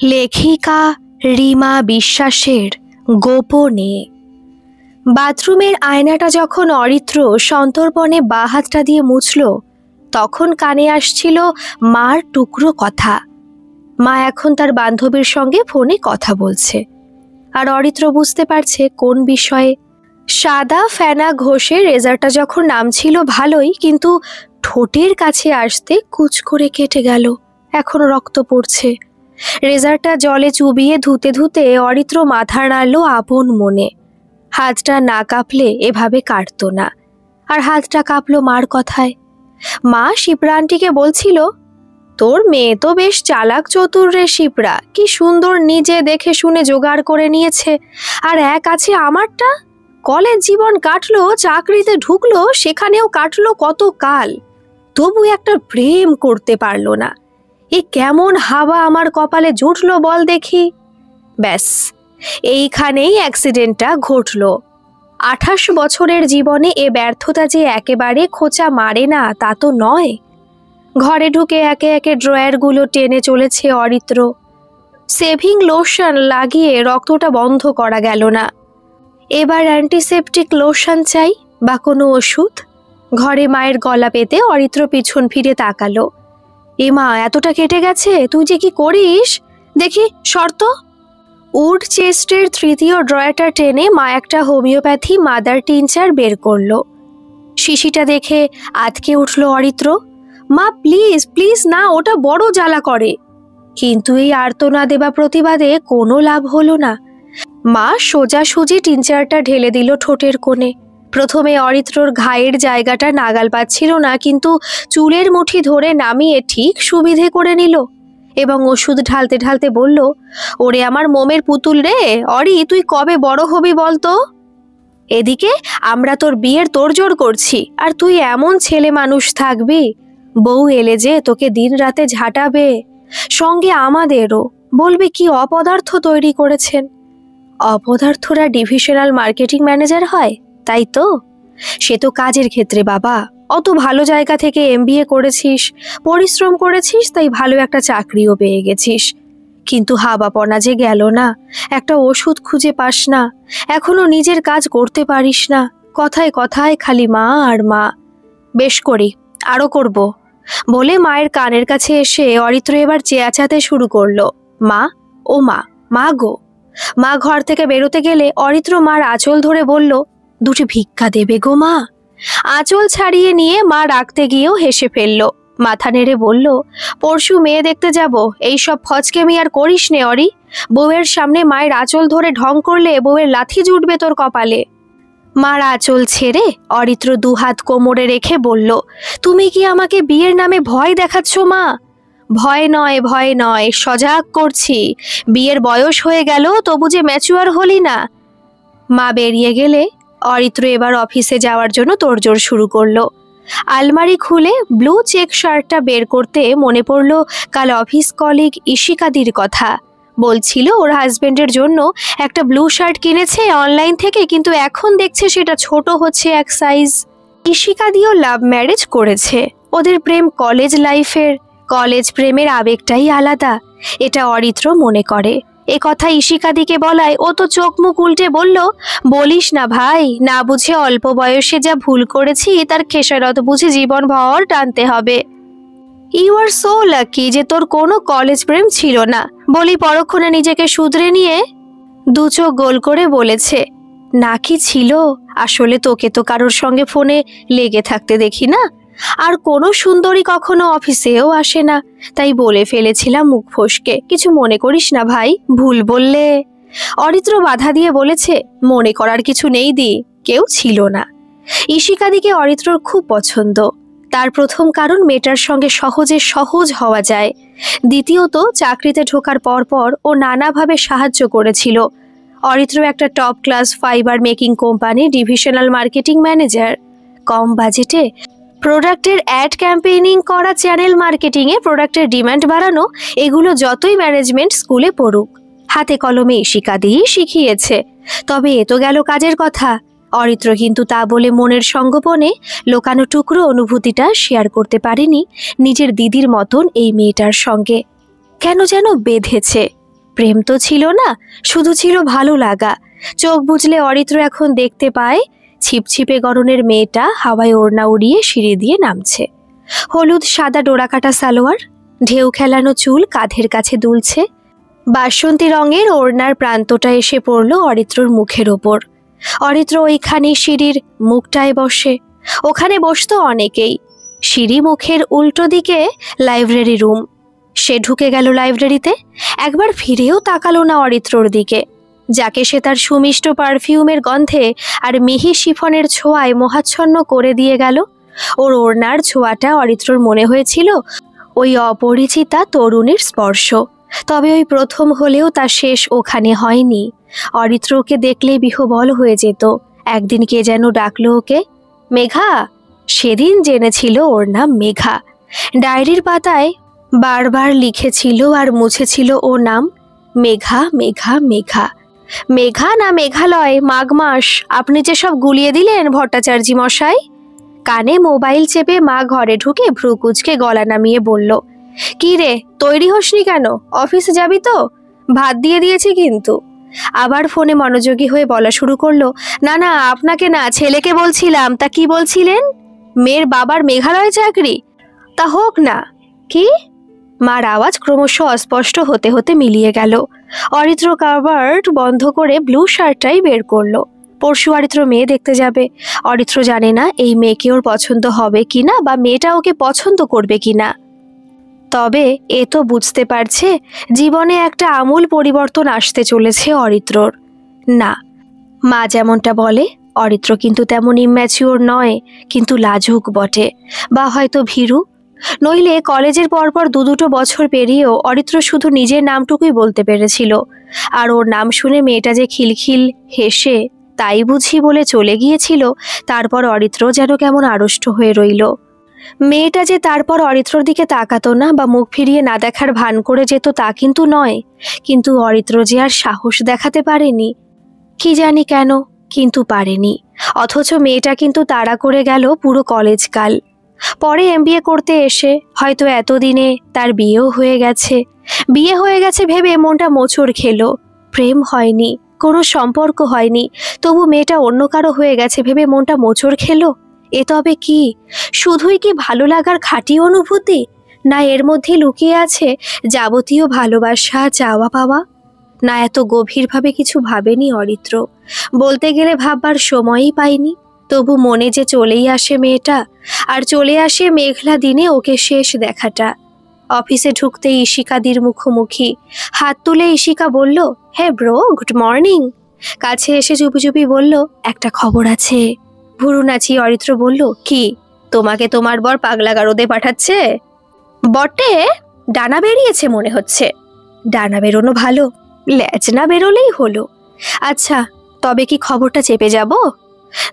লেখিকা রিমা বিশ্বাসের গোপনে। বাথরুমের আয়নাটা যখন অরিত্র সন্তর্পণে বাঁ হাতটা দিয়ে মুছল, তখন কানে আসছিল মার টুকরো কথা। মা এখন তার বান্ধবীর সঙ্গে ফোনে কথা বলছে, আর অরিত্র বুঝতে পারছে কোন বিষয়ে। সাদা ফেনা ঘষে রেজারটা যখন নামছিল ভালোই, কিন্তু ঠোঁটের কাছে আসতে কুচ করে কেটে গেল। এখন রক্ত পড়ছে। রেজারটা জলে চুবিয়ে ধুতে ধুতে অরিত্র মাথা নাড়ল আপন মনে। হাতটা না কাঁপলে এভাবে কাটতো না। আর হাতটা কাঁপলো মার কথায়। মা শিপ্রা আন্টিকে বলছিল, তোর মেয়ে তো বেশ চালাক চতুর রে শিপ্রা, কি সুন্দর নিজে দেখে শুনে জোগাড় করে নিয়েছে। আর এক আছে আমারটা, কলেজ জীবন কাটলো, চাকরিতে ঢুকলো, সেখানেও কাটলো কত কাল, তবু একটা প্রেম করতে পারলো না। এ কেমন হাওয়া আমার কপালে জুটলো বল দেখি। ব্যাস, এইখানেই অ্যাক্সিডেন্টটা ঘটল। 28 বছরের জীবনে এ ব্যর্থতা যে একেবারে খোঁচা মারে না তা তো নয়। ঘরে ঢুকে একে একে ড্রয়ারগুলো টেনে চলেছে অরিত্র। সেভিং লোশন লাগিয়ে রক্তটা বন্ধ করা গেল না। এবার অ্যান্টিসেপটিক লোশন চাই বা কোনো ওষুধ। ঘরে মায়ের গলা পেতে অরিত্র পিছন ফিরে তাকালো। এ মা, এতটা কেটে গেছে, তুই যে কি করিস দেখি, শর্ত। উড চেস্টের তৃতীয় ড্রয়ারটা টেনে মা একটা হোমিওপ্যাথি মাদার টিনচার বের করলো। শিশিটা দেখে আটকে উঠল অরিত্র। মা প্লিজ প্লিজ না, ওটা বড় জ্বালা করে। কিন্তু এই আর্তনা দেবা প্রতিবাদে কোনো লাভ হলো না। মা সোজাসুজি টিনচারটা ঢেলে দিল ঠোঁটের কোণে। প্রথমে অরিত্রর ঘায়ের জায়গাটা নাগাল পাচ্ছিল না, কিন্তু চুলের মুঠি ধরে নামিয়ে ঠিক সুবিধে করে নিল এবং ওষুধ ঢালতে ঢালতে বলল, ওরে আমার মোমের পুতুল রে অরি, তুই কবে বড় হবি বলতো? এদিকে আমরা তোর বিয়ের তোড়জোড় করছি, আর তুই এমন ছেলে মানুষ থাকবি, বউ এলে যে তোকে দিন রাতে ঝাঁটাবে, সঙ্গে আমাদেরও বলবে কি অপদার্থ তৈরি করেছেন। অপদার্থরা ডিভিশনাল মার্কেটিং ম্যানেজার হয়, তাই তো? সে তো কাজের ক্ষেত্রে বাবা, অত ভালো জায়গা থেকে MBA করেছিস, পরিশ্রম করেছিস, তাই ভালো একটা চাকরিও পেয়ে গেছিস। কিন্তু হাবাপনা যে গেল না, একটা ওষুধ খুঁজে পাস না, এখনো নিজের কাজ করতে পারিস না, কথায় কথায় খালি মা আর মা। বেশ করি, আরও করব বলে মায়ের কানের কাছে এসে অরিত্র এবার চেঁচাতে শুরু করলো, মা, ও মা, মা গো। মা ঘর থেকে বেরোতে গেলে অরিত্র মার আঁচল ধরে বলল, দুটি ভিক্ষা দেবে গো মা। আঁচল ছাড়িয়ে নিয়ে মা রাখতে গিয়েও হেসে ফেলল। মাথা নেড়ে বলল, পরশু মেয়ে দেখতে যাব, এইসব ফচকেমি আর করিস নে অরি। বউয়ের সামনে মায়ের আঁচল ধরে ঢং করলে বউয়ের লাথি জুটবে তোর কপালে। মার আঁচল ছেড়ে অরিত্র দুহাত কোমরে রেখে বলল, তুমি কি আমাকে বিয়ের নামে ভয় দেখাচ্ছ মা? ভয় নয়, ভয় নয়, সজাগ করছি। বিয়ের বয়স হয়ে গেল, তবু যে ম্যাচুয়ার হলি না। মা বেরিয়ে গেলে অরিত্র এবার অফিসে যাওয়ার জন্য তোড়জোড় শুরু করলো। আলমারি খুলে ব্লু চেক শার্টটা বের করতে মনে পড়ল কাল অফিস কলিগ ইশিকাদির কথা। বলছিল ওর হাজবেন্ডের জন্য একটা ব্লু শার্ট কিনেছে অনলাইন থেকে, কিন্তু এখন দেখছে সেটা ছোট হচ্ছে এক সাইজ। ইশিকাদিও লাভ ম্যারেজ করেছে। ওদের প্রেম কলেজ লাইফের, কলেজ প্রেমের আবেগটাই আলাদা, এটা অরিত্র মনে করে। এ কথা ইশিকাদিকে বলায় ও তো চোখ মুখ উল্টে বলল, বলিস না ভাই, না বুঝে অল্প বয়সে যা ভুল করেছি তার খেসারত বুঝে জীবন ভর টানতে হবে। ইউ আর সো লাকি যে তোর কোনো কলেজ প্রেম ছিল না, বলি পরক্ষণে নিজেকে শুধরে নিয়ে দু চোখ গোল করে বলেছে, নাকি ছিল, আসলে তোকে তো কারোর সঙ্গে ফোনে লেগে থাকতে দেখি না, আর কোনো সুন্দরী কখনো অফিসেও আসে না, তাই বলে ফেলেছিলাম মুখ ফসকে, কিছু মনে করিস না ভাই, ভুল বললে। অরিত্র বাধা দিয়ে বলেছে, মনে করার কিছু নেই দি, কেউ ছিল না। ইশিকাদিকে অরিত্রর খুব পছন্দ। তার প্রথম কারণ মেয়েটার সঙ্গে সহজে সহজ হওয়া যায়। দ্বিতীয়ত, চাকরিতে ঢোকার পরপর ও নানাভাবে সাহায্য করেছিল। অরিত্র একটা top class fiber making company divisional marketing manager. কম বাজেটে প্রোডাক্টের অ্যাড ক্যাম্পেইনিং করা, চ্যানেল মার্কেটিংয়ে প্রোডাক্টের ডিমান্ড বাড়ানো, এগুলো যতই ম্যানেজমেন্ট স্কুলে পড়ুক, হাতে কলমে ইশিকাদি শিখিয়েছে। তবে এ তো গেল কাজের কথা। অরিত্র কিন্তু তা বলে মনের সঙ্গোপনে লোকানো টুকরো অনুভূতিটা শেয়ার করতে পারেনি নিজের দিদির মতন এই মেয়েটার সঙ্গে। কেন যেন বেঁধেছে, প্রেম তো ছিল না, শুধু ছিল ভালো লাগা। চোখ বুজলে অরিত্র এখন দেখতে পায় ছিপছিপে গরনের মেয়েটা হাওয়ায় ওড়না উড়িয়ে সিঁড়ি দিয়ে নামছে। হলুদ সাদা ডোরাকাটা সালোয়ার, ঢেউ খেলানো চুল কাঁধের কাছে দুলছে। বাসন্তী রঙের ওড়নার প্রান্তটা এসে পড়ল অরিত্রর মুখের ওপর। অরিত্র ওইখানে সিঁড়ির মুখটায় বসে। ওখানে বসতো অনেকেই। সিঁড়ি মুখের উল্টো দিকে লাইব্রেরি রুম। সে ঢুকে গেল লাইব্রেরিতে। একবার ফিরেও তাকালো না অরিত্রর দিকে, যাকে সে তার সুমিষ্ট পারফিউমের গন্ধে আর মিহি শিফনের ছোঁয়ায় মোহাচ্ছন্ন করে দিয়ে গেল। ওর ওড়নার ছোঁয়াটা অরিত্রর মনে হয়েছিল ওই অপরিচিতা তরুণীর স্পর্শ। তবে ওই প্রথম হলেও তার শেষ ওখানে হয়নি। অরিত্রকে দেখলে বিহ্বল হয়ে যেত। একদিন কে যেন ডাকলো ওকে, মেঘা। সেদিন জেনেছিল ওর নাম মেঘা। ডায়েরির পাতায় বারবার লিখেছিল আর মুছেছিল ও নাম, মেঘা মেঘা মেঘা। মেঘা না মেঘালয়, মাঘ মাস। আপনি যে সব গুলিয়ে দিলেন ভট্টাচার্য মশাই। কানে মোবাইল চেপে মা ঘরে ঢুকে ভ্রু কুঁচকে গলা নামিয়ে বলল, কি রে, তৈরি হসনি কেন? অফিসে যাবি তো? ভাত দিয়ে দিয়েছি কিন্তু। আবার ফোনে মনোযোগী হয়ে বলা শুরু করলো, না না, আপনাকে না, ছেলেকে বলছিলাম। তা কি বলছিলেন? মেয়ের বাবার মেঘালয় চাকরি? তা হোক না। কি? মার আওয়াজ ক্রমশ অস্পষ্ট হতে হতে মিলিয়ে গেল। অরিত্র কাবার্ড বন্ধ করে ব্লু শার্টটাই বের করলো। পরশু অরিত্র মেয়ে দেখতে যাবে। অরিত্র জানে না এই মেয়েকে ওর পছন্দ হবে কিনা বা মেয়েটা ওকে পছন্দ করবে কিনা। তবে এ তো বুঝতে পারছে জীবনে একটা আমূল পরিবর্তন আসতে চলেছে অরিত্রর। না, মা যেমনটা বলে অরিত্র কিন্তু তেমন ইম্যাচিওর নয়, কিন্তু লাজুক বটে, বা হয়তো ভীরু। নইলে কলেজের পরপর দুটো বছর পেরিয়েও অরিত্র শুধু নিজের নামটুকুই বলতে পেরেছিল। আর ওর নাম শুনে মেয়েটা যে খিলখিল হেসে তাই বুঝি বলে চলে গিয়েছিল, তারপর অরিত্র যেন কেমন আড়ষ্ট হয়ে রইল। মেয়েটা যে তারপর অরিত্রর দিকে তাকাতো না বা মুখ ফিরিয়ে না দেখার ভান করে যেত তা কিন্তু নয়, কিন্তু অরিত্র যে আর সাহস দেখাতে পারেনি। কি জানি কেন, কিন্তু পারেনি। অথচ মেয়েটা কিন্তু তাড়া করে গেল পুরো কলেজকাল। পরে MBA করতে এসে হয়তো এতদিনে তার বিয়েও হয়ে গেছে। বিয়ে হয়ে গেছে ভেবে মনটা মোচড় খেলো। প্রেম হয়নি, কোনো সম্পর্ক হয়নি, তবু মেয়েটা অন্য কারো হয়ে গেছে ভেবে মনটা মোচড় খেলো। এ তবে কি? শুধুই কি ভালো লাগার খাঁটি অনুভূতি, না এর মধ্যে লুকিয়ে আছে যাবতীয় ভালোবাসা, চাওয়া পাওয়া? না এত গভীরভাবে কিছু ভাবেনি অরিত্র। বলতে গেলে ভাববার সময়ই পাইনি। তবু মনে যে চলেই আসে মেয়েটা, আর চলে আসে মেঘলা দিনে ওকে শেষ দেখাটা। অফিসে ঢুকতে ইশিকাদির মুখোমুখি। হাত তুলে ইশিকা বলল, হ্যাঁ ব্রো, গুড মর্নিং। কাছে এসে চুপি চুপি বলল, একটা খবর আছে। ভুরু নাচিয়ে অরিত্র বলল, কি? তোমাকে তোমার বর পাগলা গারদে পাঠাচ্ছে? বটে, ডানা বেরিয়েছে মনে হচ্ছে। ডানা বেরোনো ভালো, ল্যাজ না বেরোলেই হলো। আচ্ছা, তবে কি খবরটা চেপে যাব?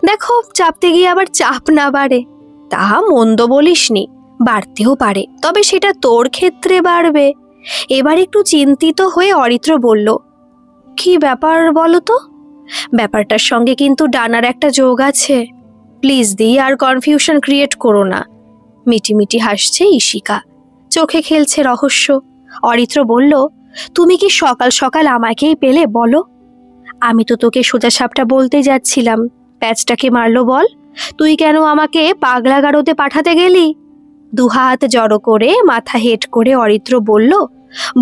দেখো, চাপতে গিয়ে আবার চাপ না বাড়ে। তা মন্দ বলিসনি, বাড়তেও পারে, তবে সেটা তোর ক্ষেত্রে বাড়বে। এবার একটু চিন্তিত হয়ে অরিত্র বলল, কি ব্যাপার বলো তো? ব্যাপারটার সঙ্গে কিন্তু ডানার একটা যোগ আছে। প্লিজ দি, আর কনফিউশন ক্রিয়েট করো না। মিটিমিটি হাসছে ইশিকা, চোখে খেলছে রহস্য। অরিত্র বলল, তুমি কি সকাল সকাল আমাকেই পেলে বলো? আমি তো তোকে সোজাসাপটা বলতে যাচ্ছিলাম, প্যাচটাকে মারলো বল। তুই কেন আমাকে পাগলা গারদে পাঠাতে গেলি? দুহাত জড়ো করে মাথা হেট করে অরিত্র বলল,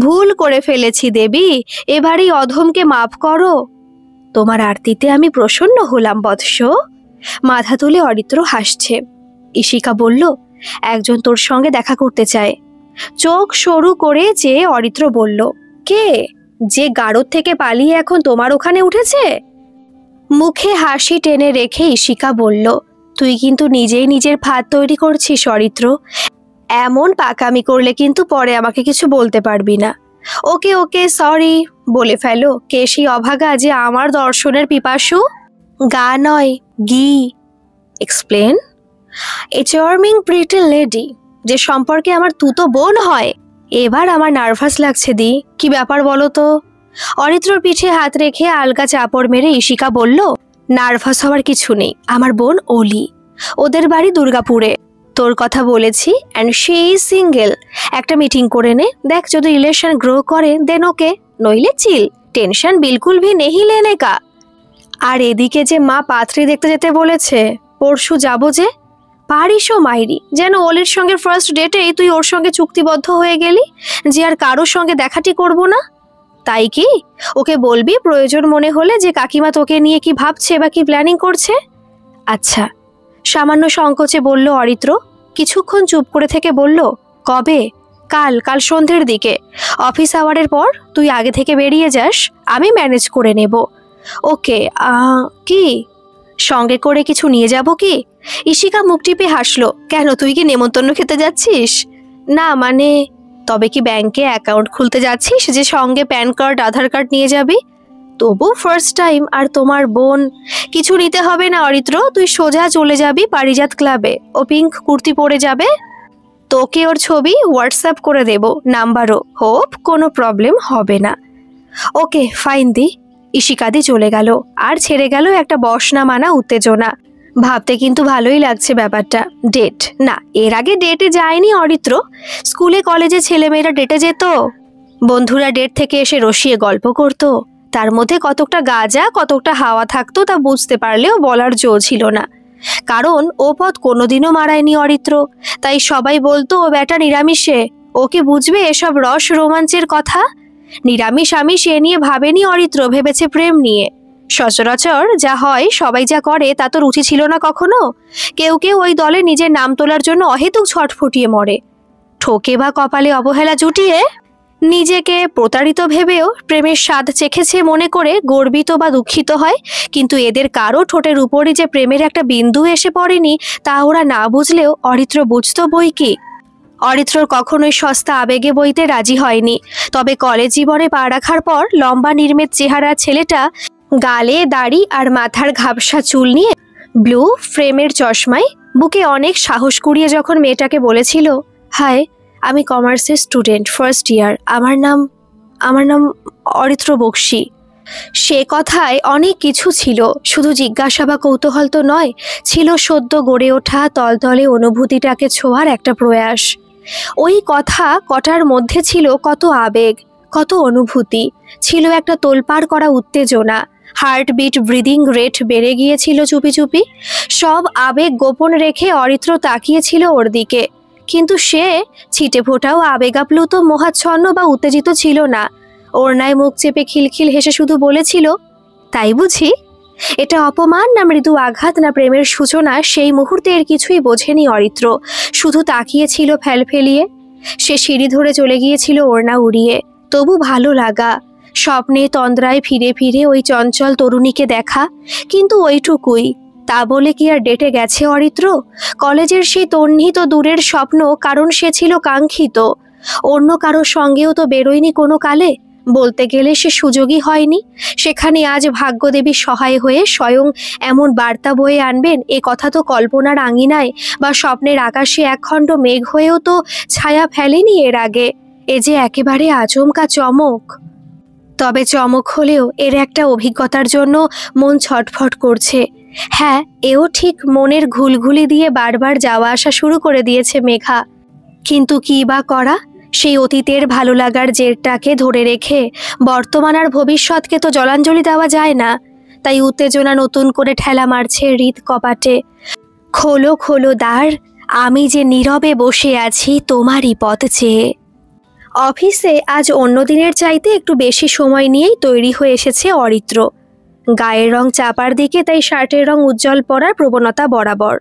ভুল করে ফেলেছি দেবী, এবারই অধমকে মাফ করো। তোমার আরতিতে আমি প্রসন্ন হলাম বৎস। মাথা তুলে অরিত্র হাসছে। ইশিকা বলল, একজন তোর সঙ্গে দেখা করতে চায়। চোখ সরু করে চেয়ে অরিত্র বলল, কে? যে গারদ থেকে পালিয়ে এখন তোমার ওখানে উঠেছে? মুখে হাসি টেনে রেখে ইশিকা বলল, তুই কিন্তু নিজেই নিজের ফাঁদ তৈরি করছিস অরিত্র। এমন পাকামি করলে কিন্তু পরে আমাকে কিছু বলতে পারবি না। ওকে ওকে, সরি বলে ফেলো। কে সেই অভাগা যে আমার দর্শনের পিপাসু? গা নয়, গি। এক্সপ্লেন। এ চার্মিং প্রিটি লেডি, যে সম্পর্কে আমার তুতো বোন হয়। এবার আমার নার্ভাস লাগছে দি, কি ব্যাপার বলো তো? অরিত্রর পিঠে হাত রেখে আলগা চাপড় মেরে ইশিকা বলল, নার্ভাস হওয়ার কিছু নেই। আমার বোন অলি, ওদের বাড়ি দুর্গাপুরে। তোর কথা বলেছি, অ্যান্ড শি ইজ সিঙ্গেল। একটা মিটিং করে নে, দেখ যদি রিলেশন গ্রো করে দেন ওকে, নইলে চিল, টেনশন বিলকুল ভি নেহি লেনে কা। আর এদিকে যে মা পাত্রী দেখতে যেতে বলেছে, পরশু যাবো যে। পারিসও মাইরি, যেন ওলের সঙ্গে ফার্স্ট ডেটেই তুই ওর সঙ্গে চুক্তিবদ্ধ হয়ে গেলি যে আর কারোর সঙ্গে দেখাটি করব না। তাই কি? ওকে বলবি প্রয়োজন মনে হলে যে কাকিমা তোকে নিয়ে কি ভাবছে বা কি প্ল্যানিং করছে। আচ্ছা, সামান্য সংকোচে বলল অরিত্র। কিছুক্ষণ চুপ করে থেকে বলল, কবে? কাল সন্ধ্যের দিকে, অফিস আওয়ারের পর। তুই আগে থেকে বেরিয়ে যাস, আমি ম্যানেজ করে নেব। ওকে। কি সঙ্গে করে কিছু নিয়ে যাব কি? ইশিকা মুখ টিপে হাসলো। কেন, তুই কি নেমন্তন্ন খেতে যাচ্ছিস? না মানে, তবে কি ব্যাংকে অ্যাকাউন্ট খুলতে যাচ্ছিস যে সঙ্গে প্যান কার্ড আধার কার্ড নিয়ে যাবি? তবু ফার্স্ট টাইম। আর তোমার বোন? কিছু নিতে হবে না অরিত্র, তুই সোজা চলে যাবি পারিজাত ক্লাবে। ও পিঙ্ক কুর্তি পরে যাবে, তোকে ওর ছবি হোয়াটসঅ্যাপ করে দেব, নাম্বারও। হোপ কোনো প্রবলেম হবে না। ওকে ফাইন দি। ইশিকাদি চলে গেল, আর ছেড়ে গেল একটা বসনা মানা উত্তেজনা। ভাবতে কিন্তু ভালোই লাগছে ব্যাপারটা। ডেট না, এর আগে ডেটে যায়নি অরিত্র। স্কুলে কলেজে ছেলেমেয়েরা ডেটে যেত, বন্ধুরা ডেট থেকে এসে রসিয়ে গল্প করত। তার মধ্যে কতকটা গাজা কতকটা হাওয়া থাকতো তা বুঝতে পারলেও বলার জো ছিল না, কারণ ও পথ কোনোদিনও মারায়নি অরিত্র। তাই সবাই বলতো ও ব্যাটা নিরামিষে, ওকে বুঝবে এসব রস রোমাঞ্চের কথা। নিরামিষ আমি সে নিয়ে ভাবেনি অরিত্র, ভেবেছে প্রেম নিয়ে। সচরাচর যা হয়, সবাই যা করে তা তো রুচি ছিল না কখনো। কেউ কেউ ওই দলে নিজের নাম তোলার জন্য অহেতুক ছটফটিয়ে মরে, ঠোকে বা কপালে অবহেলা জুটিয়ে নিজেকে প্রতারিত ভেবেও প্রেমের স্বাদ চেখেছে মনে করে গর্বিত বা দুঃখিত হয়। কিন্তু এদের কারো ঠোঁটের উপরই যে প্রেমের একটা বিন্দু এসে পড়েনি তা ওরা না বুঝলেও অরিত্র বুঝতো বই কি। অরিত্রর কখনোই সস্তা আবেগে বইতে রাজি হয়নি। তবে কলেজ জীবনে পা রাখার পর লম্বা নির্মেদ চেহারা ছেলেটা গালে দাড়ি আর মাথার ঘাপসা চুল নিয়ে ব্লু ফ্রেমের চশমায় বুকে অনেক সাহস কুড়িয়ে যখন মেয়েটাকে বলেছিল, হাই আমি কমার্সের স্টুডেন্ট, ফার্স্ট ইয়ার, আমার নাম অরিত্র বক্সী। সে কথায় অনেক কিছু ছিল, শুধু জিজ্ঞাসা বা কৌতূহল তো নয়, ছিল সদ্য গড়ে ওঠা তলতলে অনুভূতিটাকে ছোঁয়ার একটা প্রয়াস। ওই কথা কটার মধ্যে ছিল কত আবেগ, কত অনুভূতি, ছিল একটা তোলপাড় করা উত্তেজনা। হার্টবিট, ব্রিদিং রেট বেড়ে গিয়েছিল চুপি চুপি। সব আবেগ গোপন রেখে অরিত্র তাকিয়েছিল ওর দিকে, কিন্তু সে ছিটে ফোটাও আবেগাপ্লুত, মোহাচ্ছন্ন বা উত্তেজিত ছিল না। ওড়নায় মুখ চেপে খিলখিল হেসে শুধু বলেছিল, তাই বুঝি? এটা অপমান না মৃদু আঘাত না প্রেমের সূচনা, সেই মুহূর্তে এর কিছুই বোঝেনি অরিত্র। শুধু তাকিয়েছিল ফেলফেলিয়ে। সে সিঁড়ি ধরে চলে গিয়েছিল ওড়না উড়িয়ে। তবু ভালো লাগা, স্বপ্নে তন্দ্রায় ফিরে ফিরে ওই চঞ্চল তরুণীকে দেখা, কিন্তু ওইটুকুই। তা বলে কি আর ডেটে গেছে অরিত্র? কলেজের সেই তন্নিত দূরের স্বপ্ন, কারণ সে ছিল কাঙ্ক্ষিত। অন্য কারোর সঙ্গেও তো বেরোয়নি কোনো কালে, বলতে গেলে সে সুযোগই হয়নি। সেখানে আজ ভাগ্যদেবী সহায় হয়ে স্বয়ং এমন বার্তা বয়ে আনবেন, এ কথা তো কল্পনার আঙিনায় বা স্বপ্নের আকাশে একখণ্ড মেঘ হয়েও তো ছায়া ফেলেনি এর আগে। এ যে একেবারে আচমকা চমক। তবে চমক হলেও এর একটা অভিজ্ঞতার জন্য মন ছটফট করছে। হ্যাঁ, এও ঠিক মনের ঘুলঘুলি দিয়ে বারবার যাওয়া আসা শুরু করে দিয়েছে মেঘা। কিন্তু কী বা করা? সেই অতীতের ভালো লাগার জেরটাকে ধরে রেখে বর্তমান আর ভবিষ্যৎকে তো জলাঞ্জলি দেওয়া যায় না। তাই উত্তেজনা নতুন করে ঠেলা মারছে হৃদ কপাটে। খোলো খোলো দ্বার, আমি যে নীরবে বসে আছি তোমারই পথ চেয়ে। অফিসে আজ অন্য দিনের চাইতে একটু বেশি সময় নিয়েই তৈরি হয়ে এসেছে অরিত্র। গায়ের রং চাপার দিকে, তাই শার্টের রং উজ্জ্বল পরার প্রবণতা বরাবর।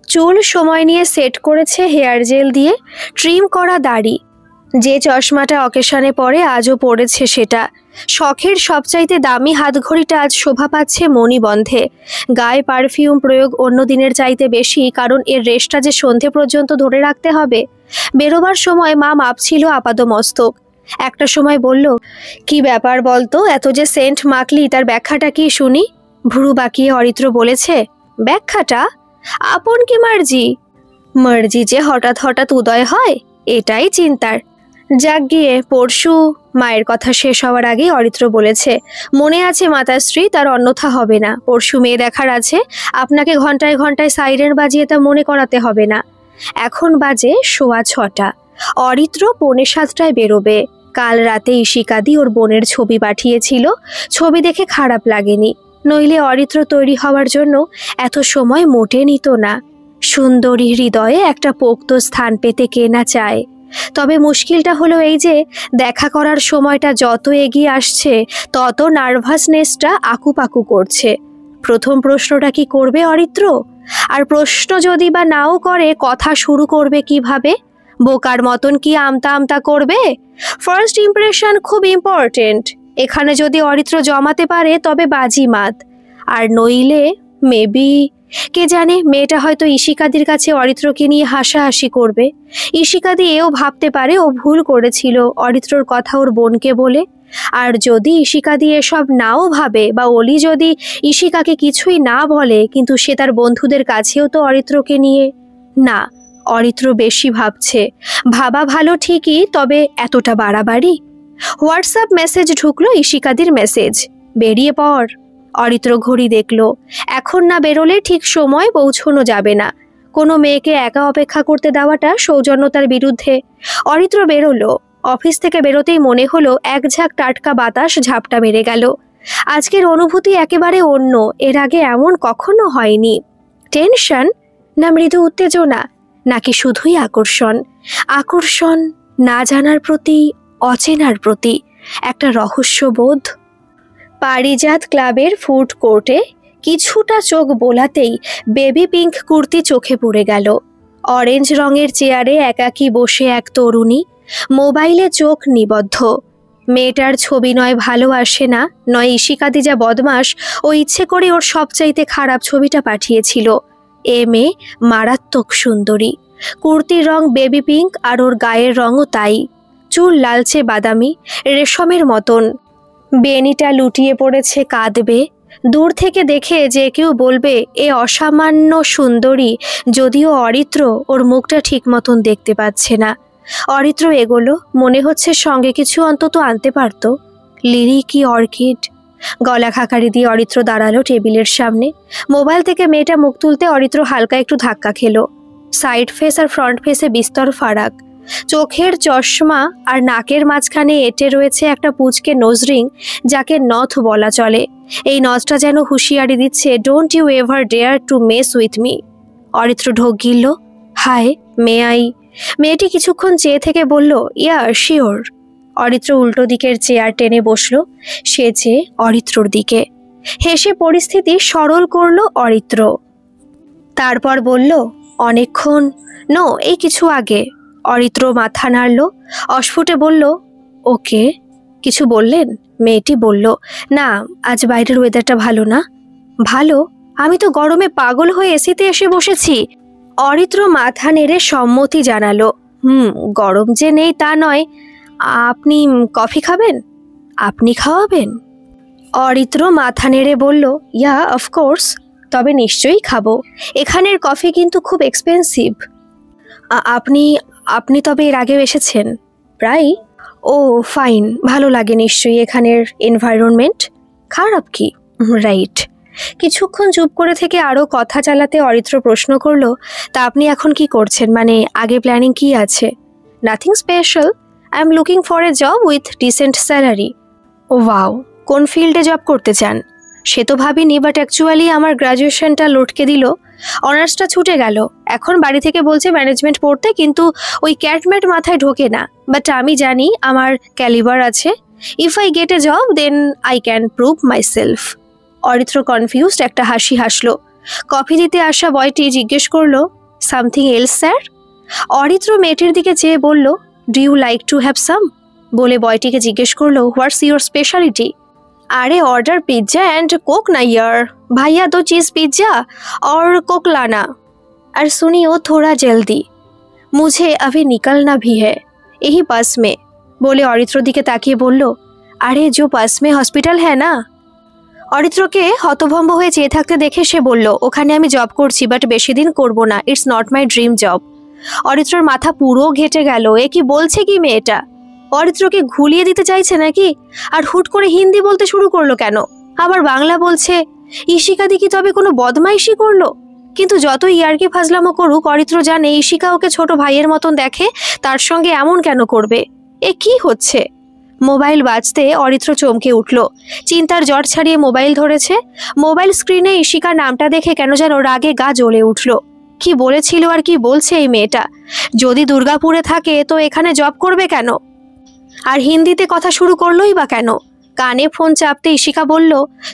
চুল সময় নিয়ে সেট করেছে হেয়ার জেল দিয়ে, ট্রিম করা দাড়ি। যে চশমাটা অকেশনে পরে আজও পড়েছে সেটা। শখের সবচাইতে দামি হাতঘড়িটা আজ শোভা পাচ্ছে মণিবন্ধে। গায়ে পারফিউম প্রয়োগ অন্য দিনের চাইতে বেশি, কারণ এর রেশটা যে সন্ধে পর্যন্ত ধরে রাখতে হবে। বেরোবার সময় মা মাপছিল আপাদমস্তক। একটা সময় বলল, কি ব্যাপার বলতো, এত যে সেন্ট মাখলি, তার ব্যাখ্যাটা কি শুনি? ভুরু বাঁকিয়ে অরিত্র বলেছে, ব্যাখ্যাটা? আপন কি মার্জি? মার্জি যে হঠাৎ হঠাৎ উদয় হয়, এটাই চিন্তার। যাক গিয়ে পরশু। মায়ের কথা শেষ হওয়ার আগেই অরিত্র বলেছে, মনে আছে মাতাশ্রী, তার অন্যথা হবে না। পরশু মেয়ে দেখার আছে, আপনাকে ঘন্টায় ঘন্টায় সাইরেন বাজিয়ে তা মনে করাতে হবে না। এখন বাজে 6:15। অরিত্র 6:45 বেরোবে। কাল রাতে ইশিকাদি ওর বোনের ছবি পাঠিয়েছিল, ছবি দেখে খারাপ লাগেনি, নইলে অরিত্র তৈরি হওয়ার জন্য এত সময় মোটে নিত না। সুন্দরী হৃদয়ে একটা পোক্ত স্থান পেতে কে না চায়। তবে মুশকিলটা হলো এই যে দেখা করার সময়টা যত এগিয়ে আসছে তত নার্ভাসনেসটা আকুপাকু করছে। প্রথম প্রশ্নটা কি করবে অরিত্র? আর প্রশ্ন যদি বা নাও করে, কথা শুরু করবে কিভাবে? বোকার মতন কি আমতা আমতা করবে? ফার্স্ট ইমপ্রেশন খুব ইম্পর্টেন্ট। এখানে যদি অরিত্র জমাতে পারে তবে বাজিমাত, আর নইলে মেবি, কে জানে, মেয়েটা হয়তো ইশিকাদির কাছে অরিত্রকে নিয়ে হাসাহাসি করবে। ইশিকাদি এও ভাবতে পারে ও ভুল করেছিল অরিত্রর কথা ওর বোনকে বলে। আর যদি ইশিকাদি এসব নাও ভাবে, বা অলি যদি ইশিকাকে কিছুই না বলে, কিন্তু সে তার বন্ধুদের কাছেও তো অরিত্রকে নিয়ে, না, অরিত্র বেশি ভাবছে। ভাবা ভালো ঠিকই, তবে এতটা বাড়াবাড়ি। হোয়াটসঅ্যাপ মেসেজ ঢুকলো, ইশিকাদির মেসেজ, বেরিয়ে পড়। অরিত্র ঘড়ি দেখল, এখন না বেরোলে ঠিক সময় পৌঁছানো যাবে না। কোনো মেয়েকে একা অপেক্ষা করতে দেওয়াটা সৌজন্যতার বিরুদ্ধে। অরিত্র বেরোলো। অফিস থেকে বেরোতেই মনে হলো এক ঝাঁক টাটকা বাতাস ঝাপটা মেরে গেল। আজকের অনুভূতি একেবারে অন্য, এর আগে এমন কখনো হয়নি। টেনশন না মৃদু উত্তেজনা, নাকি শুধুই আকর্ষণ? আকর্ষণ, না জানার প্রতি, অচেনার প্রতি একটা রহস্যবোধ। পারিজাত ক্লাবের ফুড কোর্টে কিছুটা চোখ বোলাতেই বেবি পিঙ্ক কুর্তি চোখে পড়ে গেল। অরেঞ্জ রঙের চেয়ারে একাকী বসে এক তরুণী, মোবাইলে চোখ নিবদ্ধ। মেয়েটার ছবি নয় ভালো আসে না, নয় ইশিকাদি যা বদমাস ও ইচ্ছে করে ওর সবচাইতে খারাপ ছবিটা পাঠিয়েছিল। এ মেয়ে মারাত্মক সুন্দরী। কুর্তির রং বেবি পিঙ্ক, আর ওর গায়ের রঙও তাই। চুল লালচে বাদামি, রেশমের মতন। বেনিটা লুটিয়ে পড়েছে কাঁদবে। দূর থেকে দেখে যে কেউ বলবে এ অসামান্য সুন্দরী, যদিও অরিত্র ওর মুখটা ঠিক মতন দেখতে পাচ্ছে না। অরিত্র এগোলো, মনে হচ্ছে সঙ্গে কিছু অন্তত আনতে পারত। লিলি কি অর্কিড? গলা খাকারি দিয়ে অরিত্র দাঁড়ালো টেবিলের সামনে। মোবাইল থেকে মেয়েটা মুখ তুলতে অরিত্র হালকা একটু ধাক্কা খেলো। সাইড ফেস আর ফ্রন্ট ফেসে বিস্তর ফারাক। চোখের চশমা আর নাকের মাঝখানে এঁটে রয়েছে একটা পুচকে নোজরিং, যাকে নথ বলা চলে। এই নথটা যেন হুঁশিয়ারি দিচ্ছে, don't you ever dare to mess with me. Aritra ঢোক গিলল, হাই, মে আই? মেয়েটি কিছুক্ষণ চেয়ে থেকে বলল, ইয়া শিওর। অরিত্র উল্টো দিকের চেয়ার টেনে বসলো, সে চেয়ে অরিত্রর দিকে। হেসে পরিস্থিতি সরল করলো অরিত্র। তারপর বলল, অনেকক্ষণ? নো, এই কিছু আগে। অরিত্র মাথা নাড়ল, অস্ফুটে বলল, ওকে। কিছু বললেন? মেয়েটি বলল, না, আজ বাইরের ওয়েদারটা ভালো না। ভালো? আমি তো গরমে পাগল হয়ে এসিতে এসে বসেছি। অরিত্র মাথা নেড়ে সম্মতি জানালো, গরম যে নেই তা নয়। আপনি কফি খাবেন? আপনি খাওয়াবেন? অরিত্র মাথা নেড়ে বলল, ইয়া অফকোর্স, তবে নিশ্চয়ই খাবো। এখানের কফি কিন্তু খুব এক্সপেন্সিভ। আপনি আপনি তবে এর আগেও এসেছেন? প্রায়। ও ফাইন, ভালো লাগে নিশ্চয়ই এখানের এনভায়রনমেন্ট। খারাপ কি? রাইট। কিছুক্ষণ চুপ করে থেকে আরও কথা চালাতে অরিত্র প্রশ্ন করলো, তা আপনি এখন কি করছেন? মানে আগে প্ল্যানিং কি আছে? Nothing special, I am looking for a job with decent salary. Oh wow, কোন ফিল্ডে জব করতে চান? সে তো ভাবিনি, বাট অ্যাকচুয়ালি আমার গ্র্যাজুয়েশনটা লটকে দিল, অনার্সটা ছুটে গেল। এখন বাড়ি থেকে বলছে ম্যানেজমেন্ট পড়তে, কিন্তু ওই ক্যাটম্যাট মাথায় ঢোকে না। বাট আমি জানি আমার ক্যালিবার আছে। If I get a job then I can prove myself. Aritra confused একটা হাসি হাসলো। কফি দিতে আসা বয়টি জিজ্ঞেস করলো, সামথিং এলস স্যার? অরিত্র মেয়েটির দিকে চেয়ে বলল, do you like to have some? বলে বয়টিকে জিজ্ঞেস করলো, হোয়াটস ইউর স্পেশালিটি? अरे ऑर्डर पिज्जा एंड कोक ना यार, भैया 2 चीज़ पिज्जा और कोक लाना। और सुनियो थोड़ा जल्दी, मुझे अभी निकलना भी है, यही बस में। बोले অরিত্র দিকে তাকিয়ে বলল, আরে जो बस में हॉस्पिटल है ना? অরিত্রকে হতভম্ব হয়ে চেয়ে থাকতে দেখে সে বলল, ওখানে আমি জব করছি, বাট বেশি দিন করব না, it's not my dream job. অরিত্রর মাথা পুরো ঘেটে গেল, এ কি বলছে কি মেয়েটা? অরিত্রকে ঘুলিয়ে দিতে চাইছে নাকি? আর হুট করে হিন্দি বলতে শুরু করলো কেন? আবার বাংলা বলছে। ইশিকাদি কি তবে কোনো বদমাইশি করলো? কিন্তু যত ইয়ার্কি ফাজলামো করুক, অরিত্র জানে ইশিকা ওকে ছোট ভাইয়ের মতন দেখে, তার সঙ্গে এমন কেন করবে? এ কি হচ্ছে? মোবাইল বাজতে অরিত্র চমকে উঠল। চিন্তার জট ছাড়িয়ে মোবাইল ধরেছে। মোবাইল স্ক্রিনে ঈশিকার নামটা দেখে কেন যেন রাগে গা জ্বলে উঠল। কি বলেছিল আর কি বলছে এই মেয়েটা? যদি দুর্গাপুরে থাকে তো এখানে জব করবে কেন? আর হিন্দিতে কথা শুরু করলোই বা কেন? কানে ফোন চাপতে ঈশিকা বলল,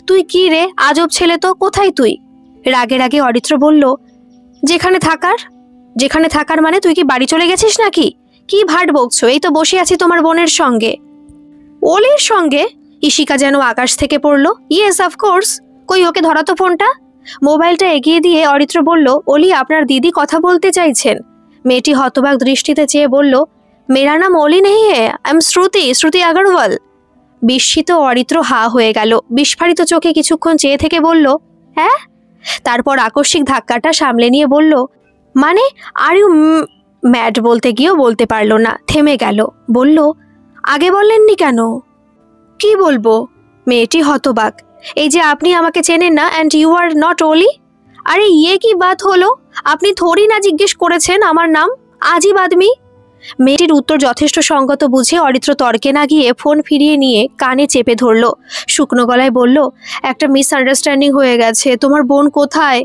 তুই কি রে, আজব ছেলে তো, কোথায় তুই? রাগে রাগে অরিত্র বলল, যেখানে থাকার মানে তুই কি বাড়ি চলে গেছিস নাকি? কি ভাট বকছো? এই তো বসে আছি তোমার বোনের সঙ্গে। ওলির সঙ্গে? ঈশিকা যেন আকাশ থেকে পড়ল। Yes of course. কই ওকে ধরাতো ফোনটা। মোবাইলটা এগিয়ে দিয়ে অরিত্র বলল, ওলি আপনার দিদি কথা বলতে চাইছেন। মেয়েটি হতবাক দৃষ্টিতে চেয়ে বলল, মেরা নাম ওলি নেই হে, আই এম শ্রুতি আগরওয়াল। বিস্মিত অরিত্র হা হয়ে গেল। বিস্ফারিত চোখে কিছুক্ষণ চেয়ে থেকে বলল, হ্যাঁ? তারপর আকস্মিক ধাক্কাটা সামলে নিয়ে বলল, মানে আর ইউ ম্যাড? বলতে গিয়েও বলতে পারল না, থেমে গেল। বলল, আগে বললেননি কেন? কি বলবো? মেয়েটি হতবাক। এই যে আপনি আমাকে চেনেন না অ্যান্ড ইউ আর নট ওলি। আরে ইয়ে কি বাত হলো? আপনি থোড়ি না জিজ্ঞেস করেছেন আমার নাম? আজিব আদমি। মেয়েটির উত্তর যথেষ্ট সঙ্গত বুঝে অরিত্র তর্কে না গিয়ে ফোন ফিরিয়ে নিয়ে কানে চেপে ধরল। শুকনো গলায় বলল, একটা মিসআন্ডারস্ট্যান্ডিং হয়ে গেছে। তোমার বোন কোথায়?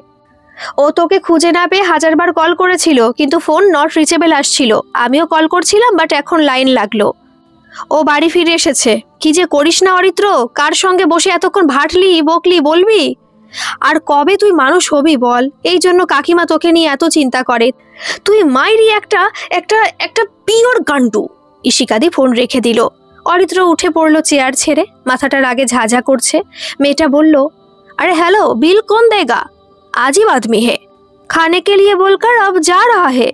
ও তোকে খুঁজে না পেয়ে 1000বার কল করেছিল, কিন্তু ফোন নট রিচেবল আসছিল। আমিও কল করছিলাম, বাট এখন লাইন লাগলো। ও বাড়ি ফিরে এসেছে। কি যে করিস না অরিত্র, কার সঙ্গে বসে এতক্ষণ ভাটলি বকলি বলবি? আর কবে তুই মানুষ হবি বল? এই জন্য কাকিমা তোকে নিয়ে এত চিন্তা করে। তুই মাইরি একটা একটা একটা পিওর গান্ডু। ঈশিকাদি ফোন রেখে দিল। অরিত্র উঠে পড়ল চেয়ার ছেড়ে। মাথাটা রাগে ঝাঝা করছে। মেয়েটা বলল, আরে হ্যালো, বিল কোন দেগা? আজীব আদমি হে, খানে কে লিয়ে বলকার আব যা রাহা হে।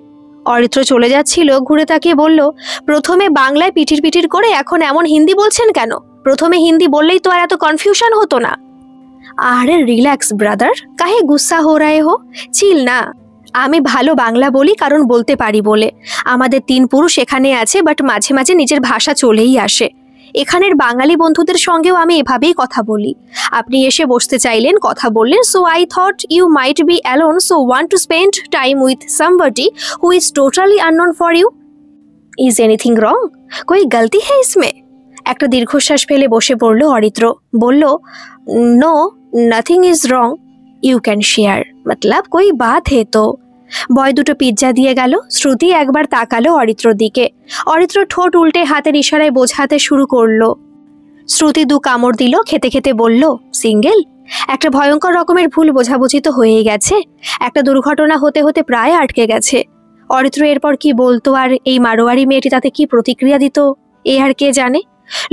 অরিত্র চলে যাচ্ছিল, ঘুরে তাকিয়ে বলল, প্রথমে বাংলায় পিটির পিটির করে এখন এমন হিন্দি বলছেন কেন? প্রথমে হিন্দি বললেই তো আর এত কনফিউশন হতো না। আরে রিল্যাক্স ব্রাদার, কাহে গুসা হো রায়ে হো? চিল না। আমি ভালো বাংলা বলি কারণ বলতে পারি বলে। আমাদের 3 পুরুষ এখানে আছে, বাট মাঝে মাঝে নিজের ভাষা চলেই আসে। এখানের বাঙালি বন্ধুদের সঙ্গেও আমি এভাবেই কথা বলি। আপনি এসে বসতে চাইলেন, কথা বললেন, so I thought you might be alone, so want to spend time with somebody who is totally unknown for you. Is anything wrong? কোই গলতি হ্যায় ইসমে? একটা দীর্ঘশ্বাস ফেলে বসে পড়ল অরিত্র। বলল, no, nothing is wrong. You can share, মতলব কোই বাত হে তো। বয় দুটো পিৎজা দিয়ে গেল। শ্রুতি একবার তাকালো অরিত্রর দিকে। অরিত্র ঠোঁট উল্টে হাতের ইশারায় বোঝাতে শুরু করলো। শ্রুতি 2 কামড় দিল। খেতে খেতে বলল, সিঙ্গেল? একটা ভয়ঙ্কর রকমের ভুল বোঝাবুঝি তো হয়েই গেছে। একটা দুর্ঘটনা হতে হতে প্রায় আটকে গেছে। অরিত্র এরপর কি বলতো আর এই মারোয়ারি মেয়েটি তাতে কি প্রতিক্রিয়া দিত, এ আর কে জানে।